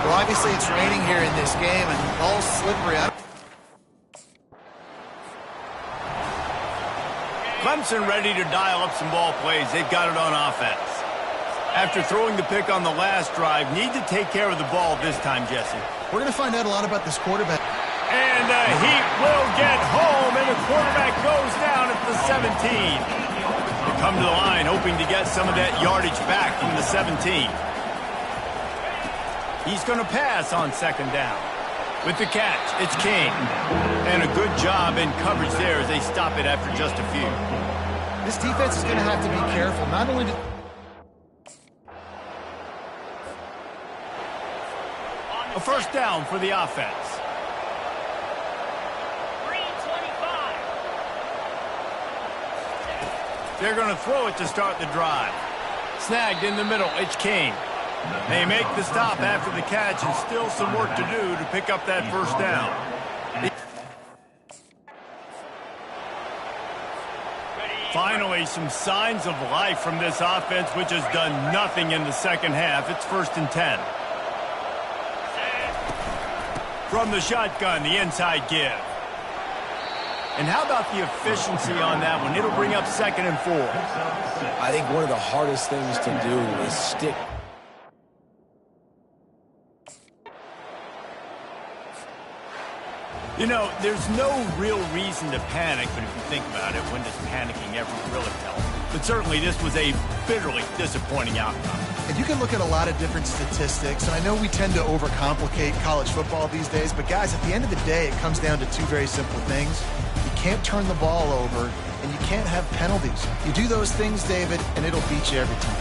Well, obviously it's raining here in this game, and the ball's slippery. Clemson ready to dial up some ball plays. They've got it on offense. After throwing the pick on the last drive, need to take care of the ball this time, Jesse. We're going to find out a lot about this quarterback. And he will get home, and the quarterback goes down at the 17. They come to the line hoping to get some of that yardage back from the 17. He's going to pass on second down. With the catch, it's King. And a good job in coverage there as they stop it after just a few. This defense is going to have to be careful. Not only a first down for the offense. 3:25. They're going to throw it to start the drive. Snagged in the middle, it's King. They make the stop after the catch and still some work to do to pick up that first down. Finally, some signs of life from this offense, which has done nothing in the second half. It's 1st and 10. From the shotgun, the inside give. And how about the efficiency on that one? It'll bring up 2nd and 4. I think one of the hardest things to do is stick. You know, there's no real reason to panic, but if you think about it, when does panicking ever really help? But certainly this was a bitterly disappointing outcome. And you can look at a lot of different statistics, and I know we tend to overcomplicate college football these days, but guys, at the end of the day, it comes down to 2 very simple things. You can't turn the ball over, and you can't have penalties. You do those things, David, and it'll beat you every time.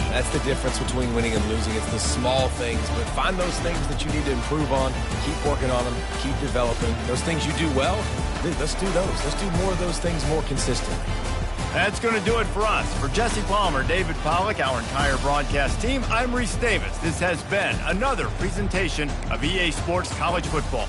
That's the difference between winning and losing. It's the small things, but find those things that you need to improve on, keep working on them, keep developing. Those things you do well, let's do those. Let's do more of those things more consistently. That's going to do it for us. For Jesse Palmer, David Pollack, our entire broadcast team, I'm Reese Davis. This has been another presentation of EA Sports College Football.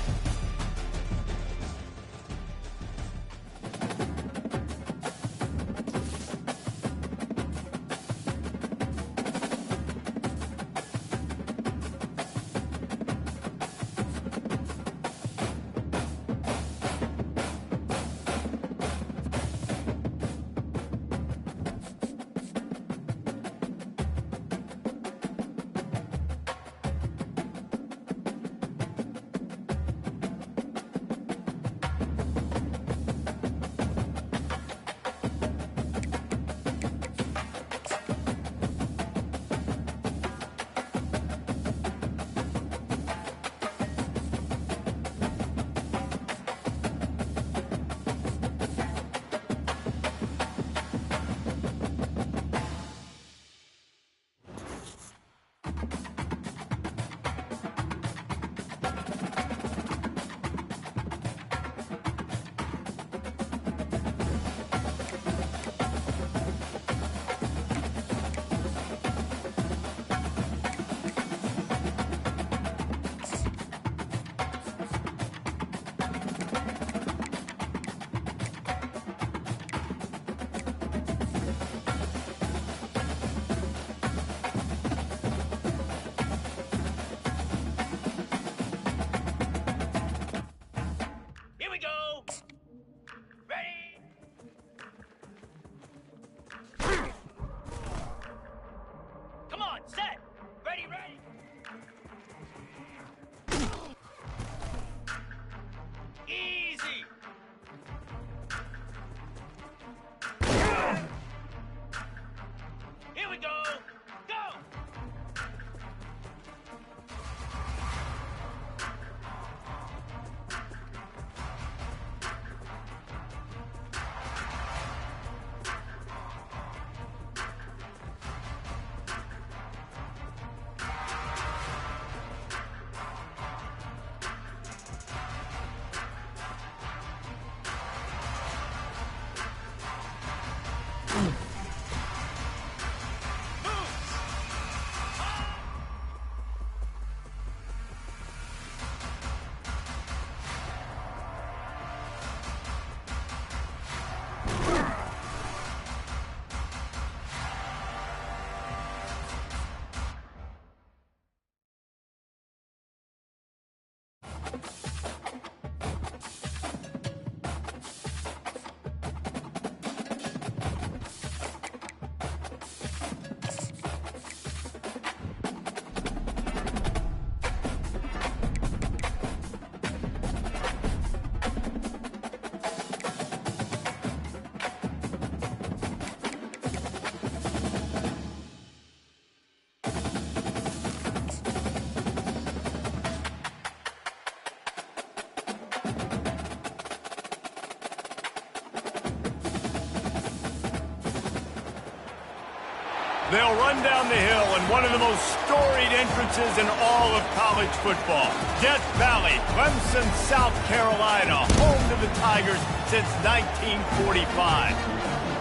They'll run down the hill in one of the most storied entrances in all of college football. Death Valley, Clemson, South Carolina, home to the Tigers since 1945.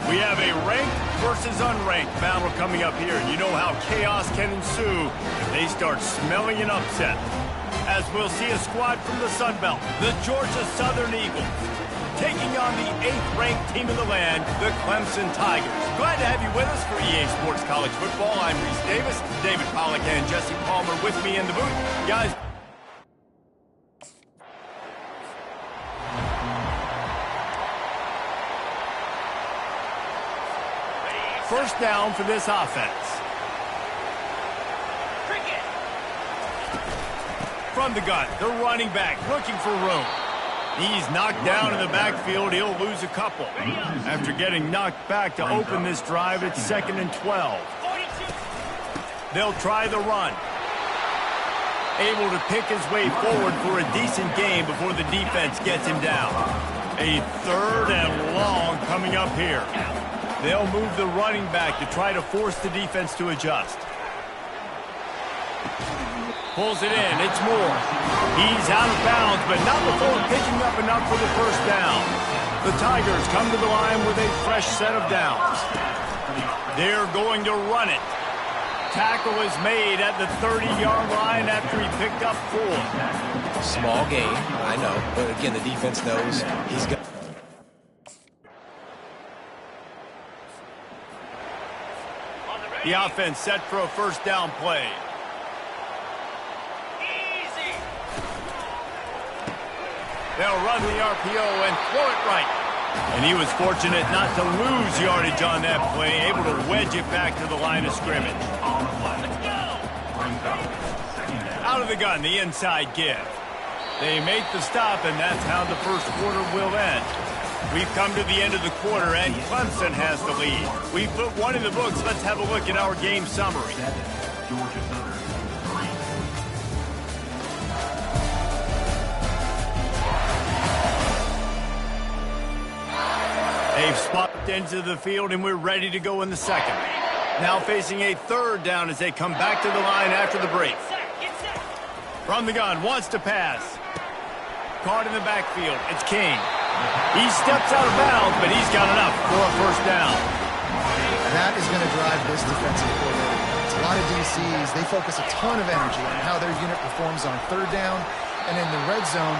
We have a ranked versus unranked battle coming up here. And you know how chaos can ensue if they start smelling an upset. As we'll see a squad from the Sun Belt, the Georgia Southern Eagles, taking on the 8th-ranked team of the land, the Clemson Tigers. Glad to have you with us for EA Sports College Football. I'm Reese Davis, David Pollack and Jesse Palmer with me in the booth. Guys, first down for this offense. Cricket. From the gun, the running back looking for room. He's knocked down in the backfield. He'll lose a couple. After getting knocked back to open this drive, it's 2nd and 12. 42. They'll try the run. Able to pick his way forward for a decent gain before the defense gets him down. A 3rd and long coming up here. They'll move the running back to try to force the defense to adjust. Pulls it in. It's Moore. He's out of bounds, but not before picking up enough for the first down. The Tigers come to the line with a fresh set of downs. They're going to run it. Tackle is made at the 30-yard line after he picked up 4. Small gain, I know. But again, the defense knows he's got... The offense set for a first down play. Easy. They'll run the RPO and throw it right. And he was fortunate not to lose yardage on that play, able to wedge it back to the line of scrimmage. Let's go. Out of the gun, the inside give. They make the stop, and that's how the first quarter will end. We've come to the end of the quarter, and Clemson has the lead. We put one in the books. Let's have a look at our game summary. They've spotted into the field, and we're ready to go in the second. Now facing a 3rd down as they come back to the line after the break. Get set. From the gun, wants to pass. Caught in the backfield. It's King. He steps out of bounds, but he's got enough for a first down. That is going to drive this defensive coordinator. It's a lot of DCs. They focus a ton of energy on how their unit performs on 3rd down and in the red zone.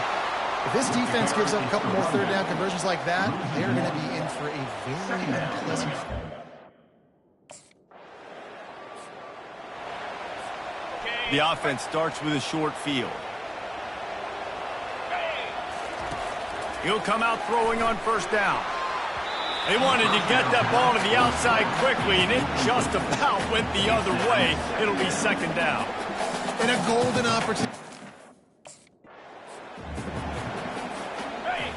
If this defense gives up a couple more 3rd down conversions like that, they're going to be in for a very unpleasant. The offense starts with a short field. He'll come out throwing on first down. They wanted to get that ball to the outside quickly, and it just about went the other way. It'll be 2nd down. And a golden opportunity.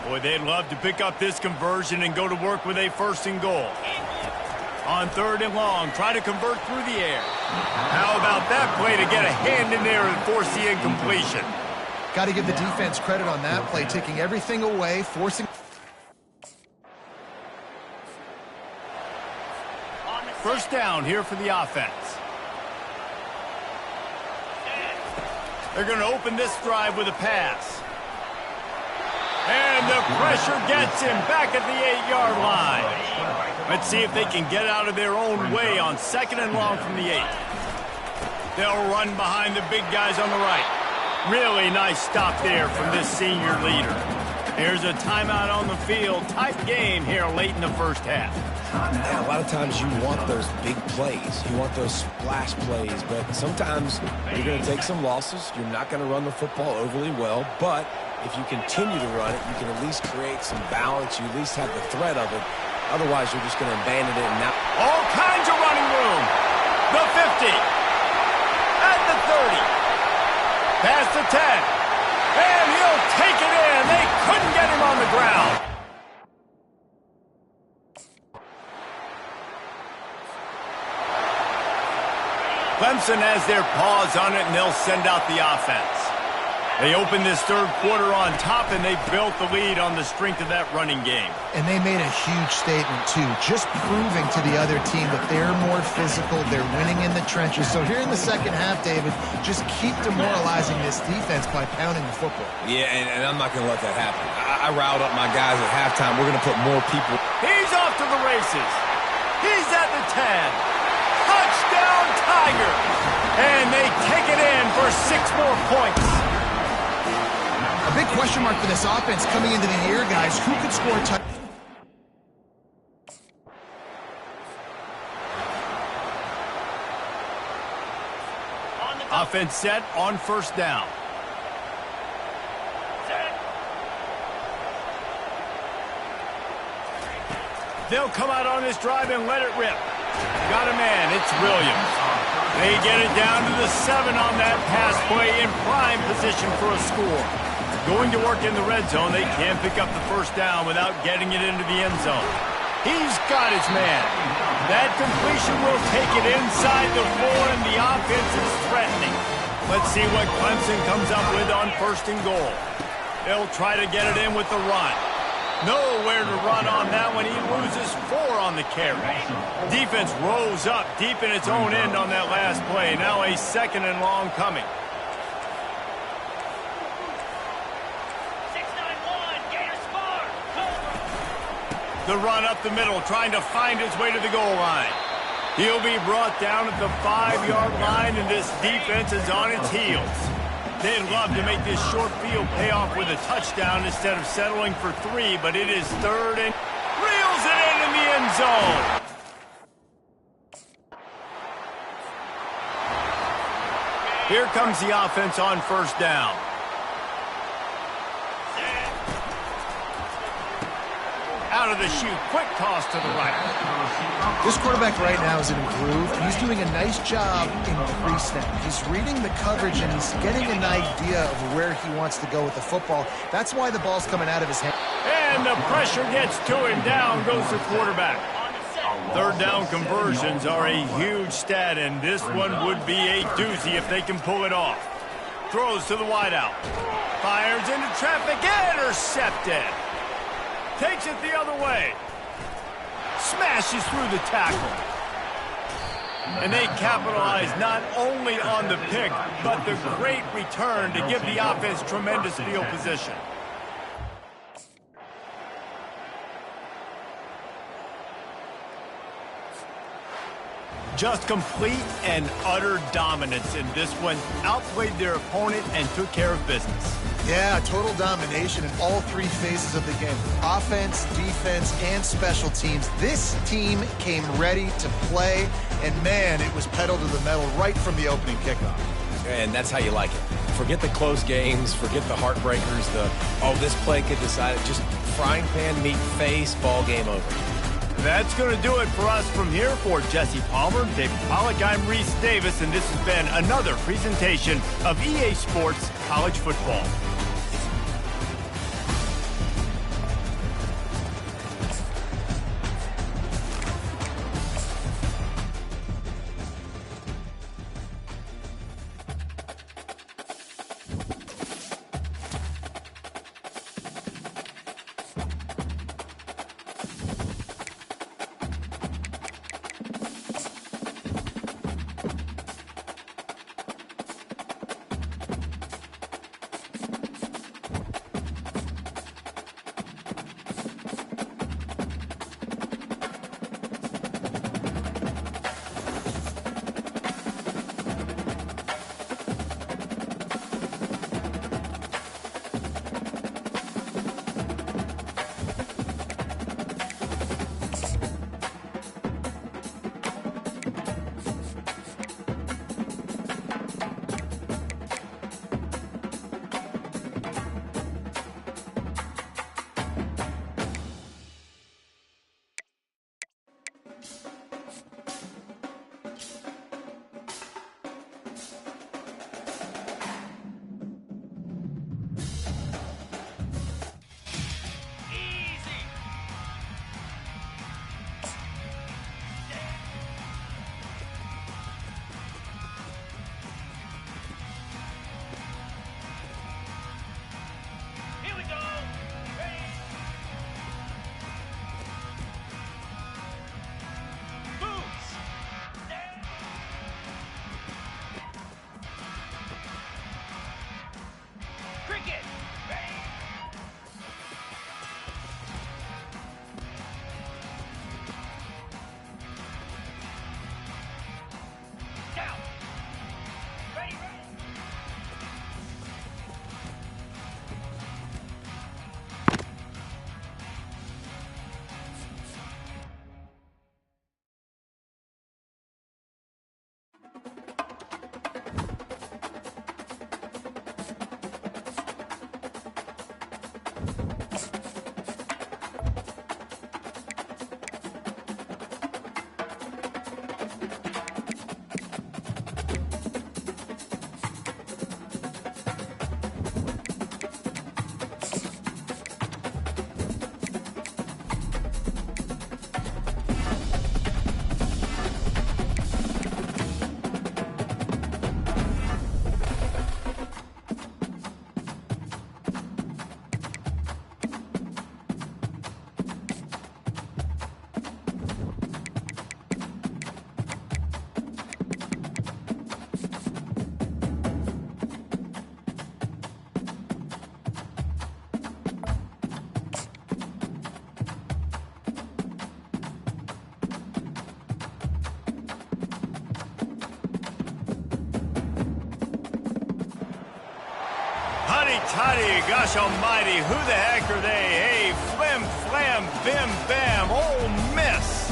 Boy, they'd love to pick up this conversion and go to work with a 1st and goal. On 3rd and long, try to convert through the air. How about that play to get a hand in there and force the incompletion? Got to give the defense credit on that play, taking everything away, forcing. First down here for the offense. They're going to open this drive with a pass. And the pressure gets him back at the 8-yard line. Let's see if they can get out of their own way on 2nd and long from the 8. They'll run behind the big guys on the right. Really nice stop there from this senior leader. Here's a timeout on the field. Tight game here late in the first half. Yeah, a lot of times you want those big plays. You want those splash plays, but sometimes you're going to take some losses. You're not going to run the football overly well, but if you continue to run it, you can at least create some balance. You at least have the threat of it. Otherwise, you're just going to abandon it. And now all kinds of running room. The 50. At the 30. Past the 10. And he'll take it in. They couldn't get him on the ground. Clemson has their paws on it, and they'll send out the offense. They opened this third quarter on top, and they built the lead on the strength of that running game. And they made a huge statement, too, just proving to the other team that they're more physical, they're winning in the trenches. So here in the second half, David, just keep demoralizing this defense by pounding the football. Yeah, and I'm not going to let that happen. I riled up my guys at halftime. We're going to put more people. He's off to the races. He's at the 10. Touchdown, Tiger. And they take it in for 6 more points. A big question mark for this offense coming into the year, guys. Who could score touchdowns? Offense set on first down. Set. They'll come out on this drive and let it rip. Got a man. It's Williams. They get it down to the 7 on that pass play in prime position for a score. Going to work in the red zone, they can't pick up the first down without getting it into the end zone. He's got his man. That completion will take it inside the 4, and the offense is threatening. Let's see what Clemson comes up with on first and goal. They'll try to get it in with the run. Nowhere to run on that one. He loses 4 on the carry. Defense rose up deep in its own end on that last play. Now a second and long coming. 6-9-1. Gator smart. The run up the middle, trying to find his way to the goal line. He'll be brought down at the 5-yard line, and this defense is on its heels. They'd love to make this short field pay off with a touchdown instead of settling for 3, but it is third and reels it in the end zone. Here comes the offense on first down. Out of the chute, quick toss to the right. This quarterback right now is in a groove. He's doing a nice job in pre-snap. He's reading the coverage, and he's getting an idea of where he wants to go with the football. That's why the ball's coming out of his hand. And the pressure gets to him. Down goes the quarterback. Third down conversions are a huge stat, and this one would be a doozy if they can pull it off. Throws to the wideout. Fires into traffic. Intercepted. Takes it the other way. Smashes through the tackle. And they capitalize not only on the pick, but the great return to give the offense tremendous field position. Just complete and utter dominance in this one. Outplayed their opponent and took care of business. Yeah, total domination in all 3 phases of the game. Offense, defense, and special teams. This team came ready to play, and man, it was pedal to the metal right from the opening kickoff. And that's how you like it. Forget the close games, forget the heartbreakers, this play could decide it. Just frying pan, meet face, ball game over. That's going to do it for us from here. For Jesse Palmer, David Pollack, I'm Reese Davis, and this has been another presentation of EA Sports College Football. Toddy, gosh almighty, who the heck are they? Hey, flim, flam, bim, bam, Ole Miss.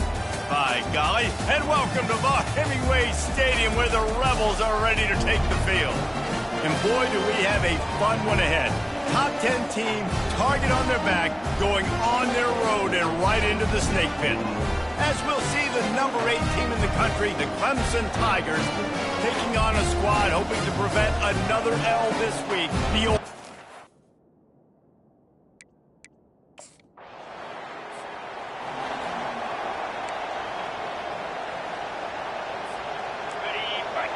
By golly, and welcome to the Hemingway Stadium where the Rebels are ready to take the field. And boy, do we have a fun one ahead. Top 10 team, target on their back, going on their road and right into the snake pit. As we'll see the number 8 team in the country, the Clemson Tigers, taking on a squad hoping to prevent another L this week. The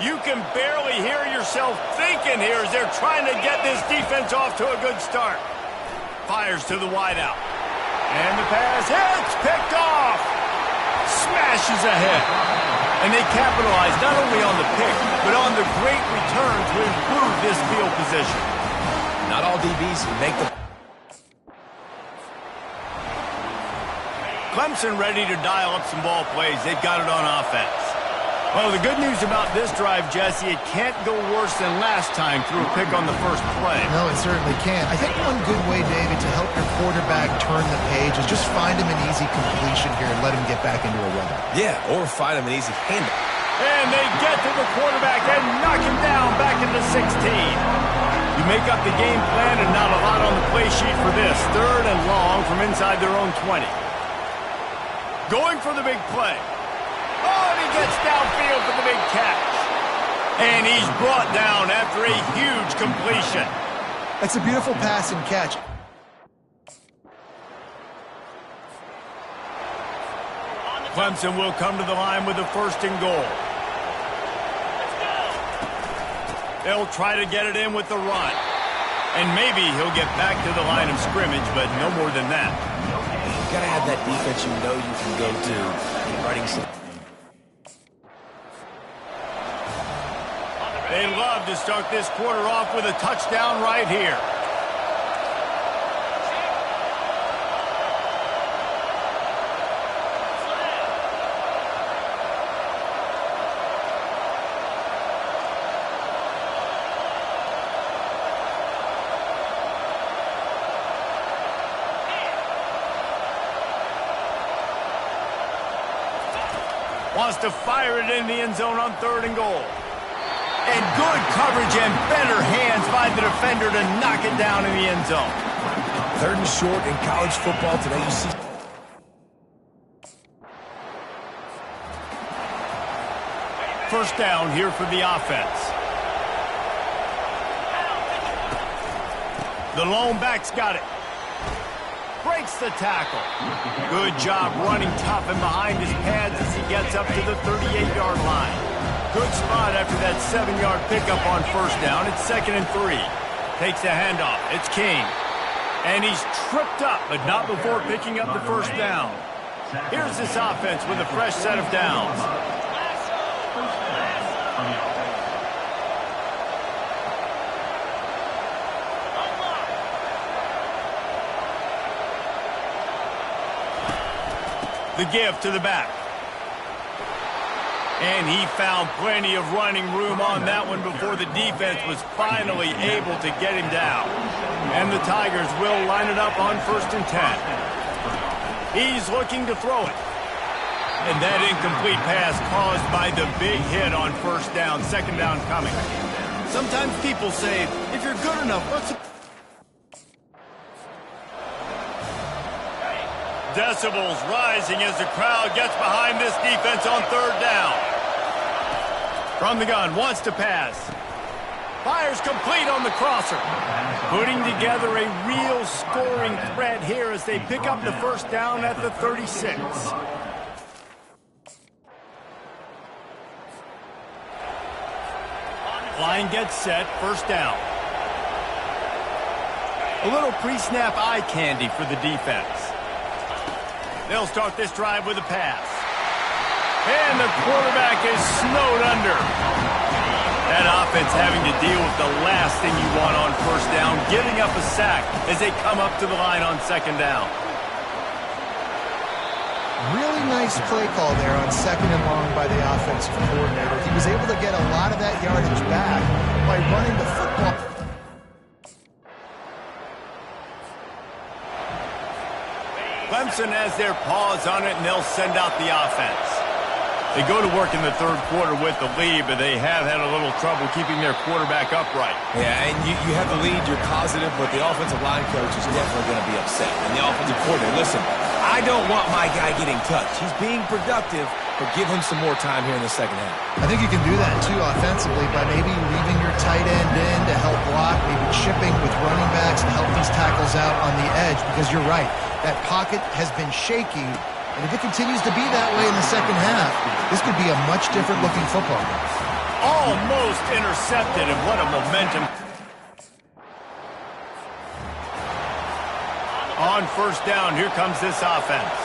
You can barely hear yourself thinking here as they're trying to get this defense off to a good start. Fires to the wideout. And the pass hits, picked off. Smashes ahead. And they capitalize not only on the pick, but on the great return to improve this field position. Not all DBs make the... Clemson ready to dial up some ball plays. They've got it on offense. Well, the good news about this drive, Jesse, it can't go worse than last time through a pick on the first play. No, it certainly can't. I think one good way, David, to help your quarterback turn the page is just find him an easy completion here and let him get back into a run. Yeah, or find him an easy handoff. And they get to the quarterback and knock him down back into 16. You make up the game plan and not a lot on the play sheet for this. 3rd and long from inside their own 20. Going for the big play. Oh, and he gets downfield for the big catch. And he's brought down after a huge completion. That's a beautiful pass and catch. Clemson will come to the line with a 1st and goal. They'll try to get it in with the run. And maybe he'll get back to the line of scrimmage, but no more than that. You gotta have that defense you know you can go to. Writing some... They love to start this quarter off with a touchdown right here. Wants to fire it in the end zone on 3rd and goal. And good coverage and better hands by the defender to knock it down in the end zone. 3rd and short in college football today, you see. First down here for the offense. The lone back's got it. Breaks the tackle. Good job running tough and behind his pads as he gets up to the 38-yard line. Good spot after that 7-yard pickup on 1st down. It's 2nd and 3. Takes the handoff. It's King. And he's tripped up, but not before picking up the 1st down. Here's this offense with a fresh set of downs. The give to the back. And he found plenty of running room on that one before the defense was finally able to get him down. And the Tigers will line it up on 1st and 10. He's looking to throw it. And that incomplete pass caused by the big hit on 1st down, 2nd down coming. Sometimes people say, if you're good enough, what's the... Decibels rising as the crowd gets behind this defense on 3rd down. From the gun, wants to pass. Fires complete on the crosser. Putting together a real scoring threat here as they pick up the 1st down at the 36. Line gets set, 1st down. A little pre-snap eye candy for the defense. They'll start this drive with a pass. And the quarterback is snowed under. That offense having to deal with the last thing you want on 1st down, giving up a sack as they come up to the line on 2nd down. Really nice play call there on 2nd and long by the offensive coordinator. He was able to get a lot of that yardage back by running the football. Clemson has their paws on it, and they'll send out the offense. They go to work in the third quarter with the lead, but they have had a little trouble keeping their quarterback upright. Yeah, and you have the lead, you're positive, but the offensive line coach is definitely going to be upset. And the offensive coordinator, listen, I don't want my guy getting touched. He's being productive, but give him some more time here in the second half. I think you can do that, too, offensively, by maybe leaving your tight end in to help block, maybe chipping with running backs to help these tackles out on the edge, because you're right. That pocket has been shaky, and if it continues to be that way in the second half, this could be a much different looking football game. Almost intercepted, and what a momentum. On first down, here comes this offense.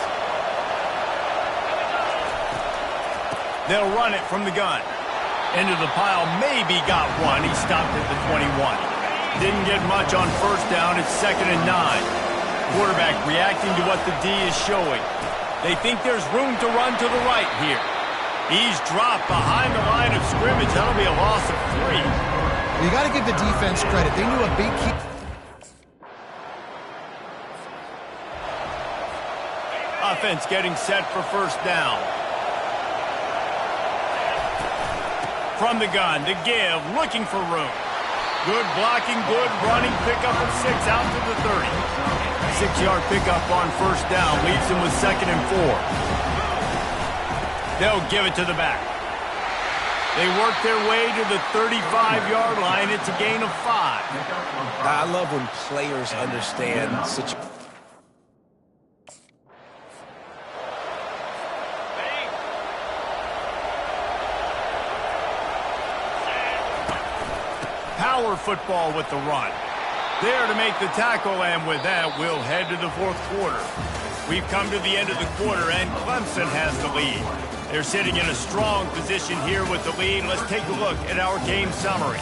They'll run it from the gun. Into the pile, maybe got one. He stopped at the 21. Didn't get much on first down. It's 2nd and 9. Quarterback reacting to what the D is showing. They think there's room to run to the right here. He's dropped behind the line of scrimmage. That'll be a loss of 3. You got to give the defense credit. They knew a big key. Offense getting set for first down. From the gun to give, looking for room. Good blocking, good running, pickup of 6 out to the 30. 6-yard pickup on first down, leaves him with 2nd and 4. They'll give it to the back. They work their way to the 35-yard line. It's a gain of 5. I love when players understand situations. Power football with the run. There to make the tackle, and with that, we'll head to the fourth quarter. We've come to the end of the quarter, and Clemson has the lead. They're sitting in a strong position here with the lead. Let's take a look at our game summary.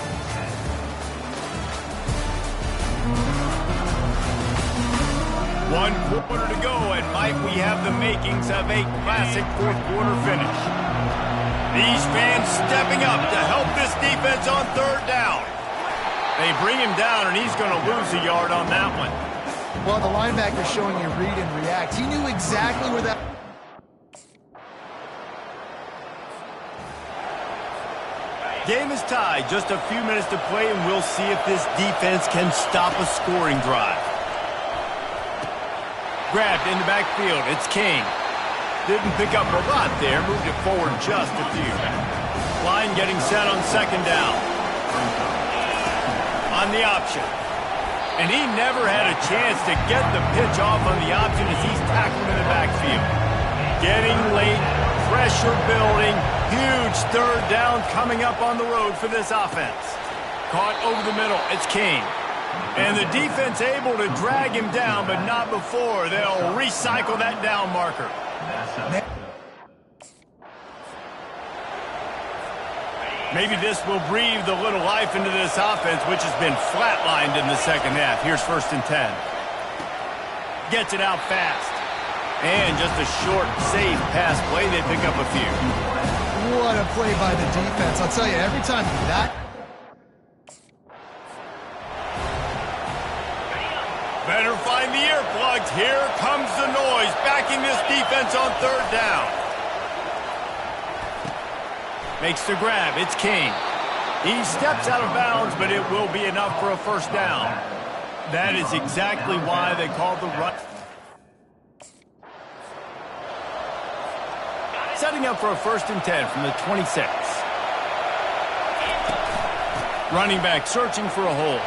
One quarter to go, and might we have the makings of a classic fourth quarter finish. These fans stepping up to help this defense on third down. They bring him down, and he's going to lose a yard on that one. Well, the linebacker's showing you read and react. He knew exactly where that... Game is tied. Just a few minutes to play, and we'll see if this defense can stop a scoring drive. Grabbed in the backfield. It's King. Didn't pick up a lot there. Moved it forward just a few. Line getting set on second down. On the option. And he never had a chance to get the pitch off on the option as he's tackled in the backfield. Getting late, pressure building, huge third down coming up on the road for this offense. Caught over the middle, it's King. And the defense able to drag him down, but not before. They'll recycle that down marker. Maybe this will breathe a little life into this offense, which has been flatlined in the second half. Here's 1st and 10. Gets it out fast. And just a short, safe pass play. They pick up a few. What a play by the defense. I'll tell you, every time that... Better find the earplugs. Here comes the noise, backing this defense on third down. Makes the grab. It's King. He steps out of bounds, but it will be enough for a first down. That is exactly why they called the run. Setting up for a 1st and 10 from the 26. Running back searching for a hole.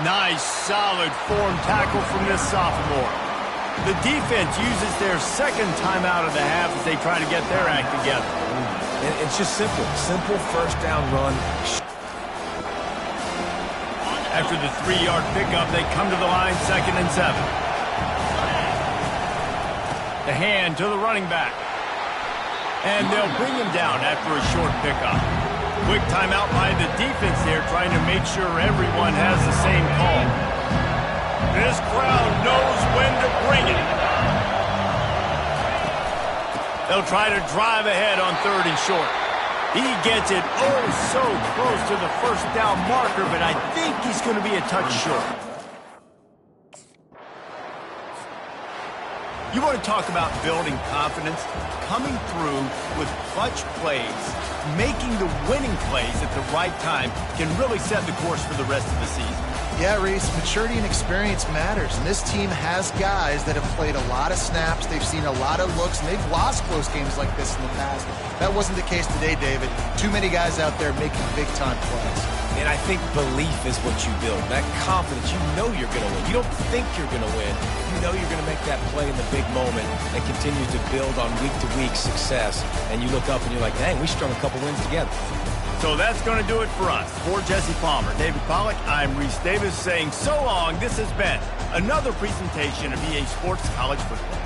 Nice, solid form tackle from this sophomore. The defense uses their second timeout of the half as they try to get their act together. It's just simple. Simple first down run. After the 3-yard pickup, they come to the line 2nd and 7. The hand to the running back. And they'll bring him down after a short pickup. Quick timeout by the defense there, trying to make sure everyone has the same call. This crowd knows when to bring it. They'll try to drive ahead on 3rd and short. He gets it oh so close to the first down marker, but I think he's going to be a touch short. You want to talk about building confidence? Coming through with clutch plays, making the winning plays at the right time can really set the course for the rest of the season. Yeah, Reese, maturity and experience matters, and this team has guys that have played a lot of snaps, they've seen a lot of looks, and they've lost close games like this in the past. That wasn't the case today, David. Too many guys out there making big-time plays. And I think belief is what you build. That confidence, you know you're going to win. You don't think you're going to win. You know you're going to make that play in the big moment and continue to build on week-to-week success. And you look up and you're like, dang, we strung a couple wins together. So that's going to do it for us. For Jesse Palmer, David Pollack, I'm Reese Davis saying so long. This has been another presentation of EA Sports College Football.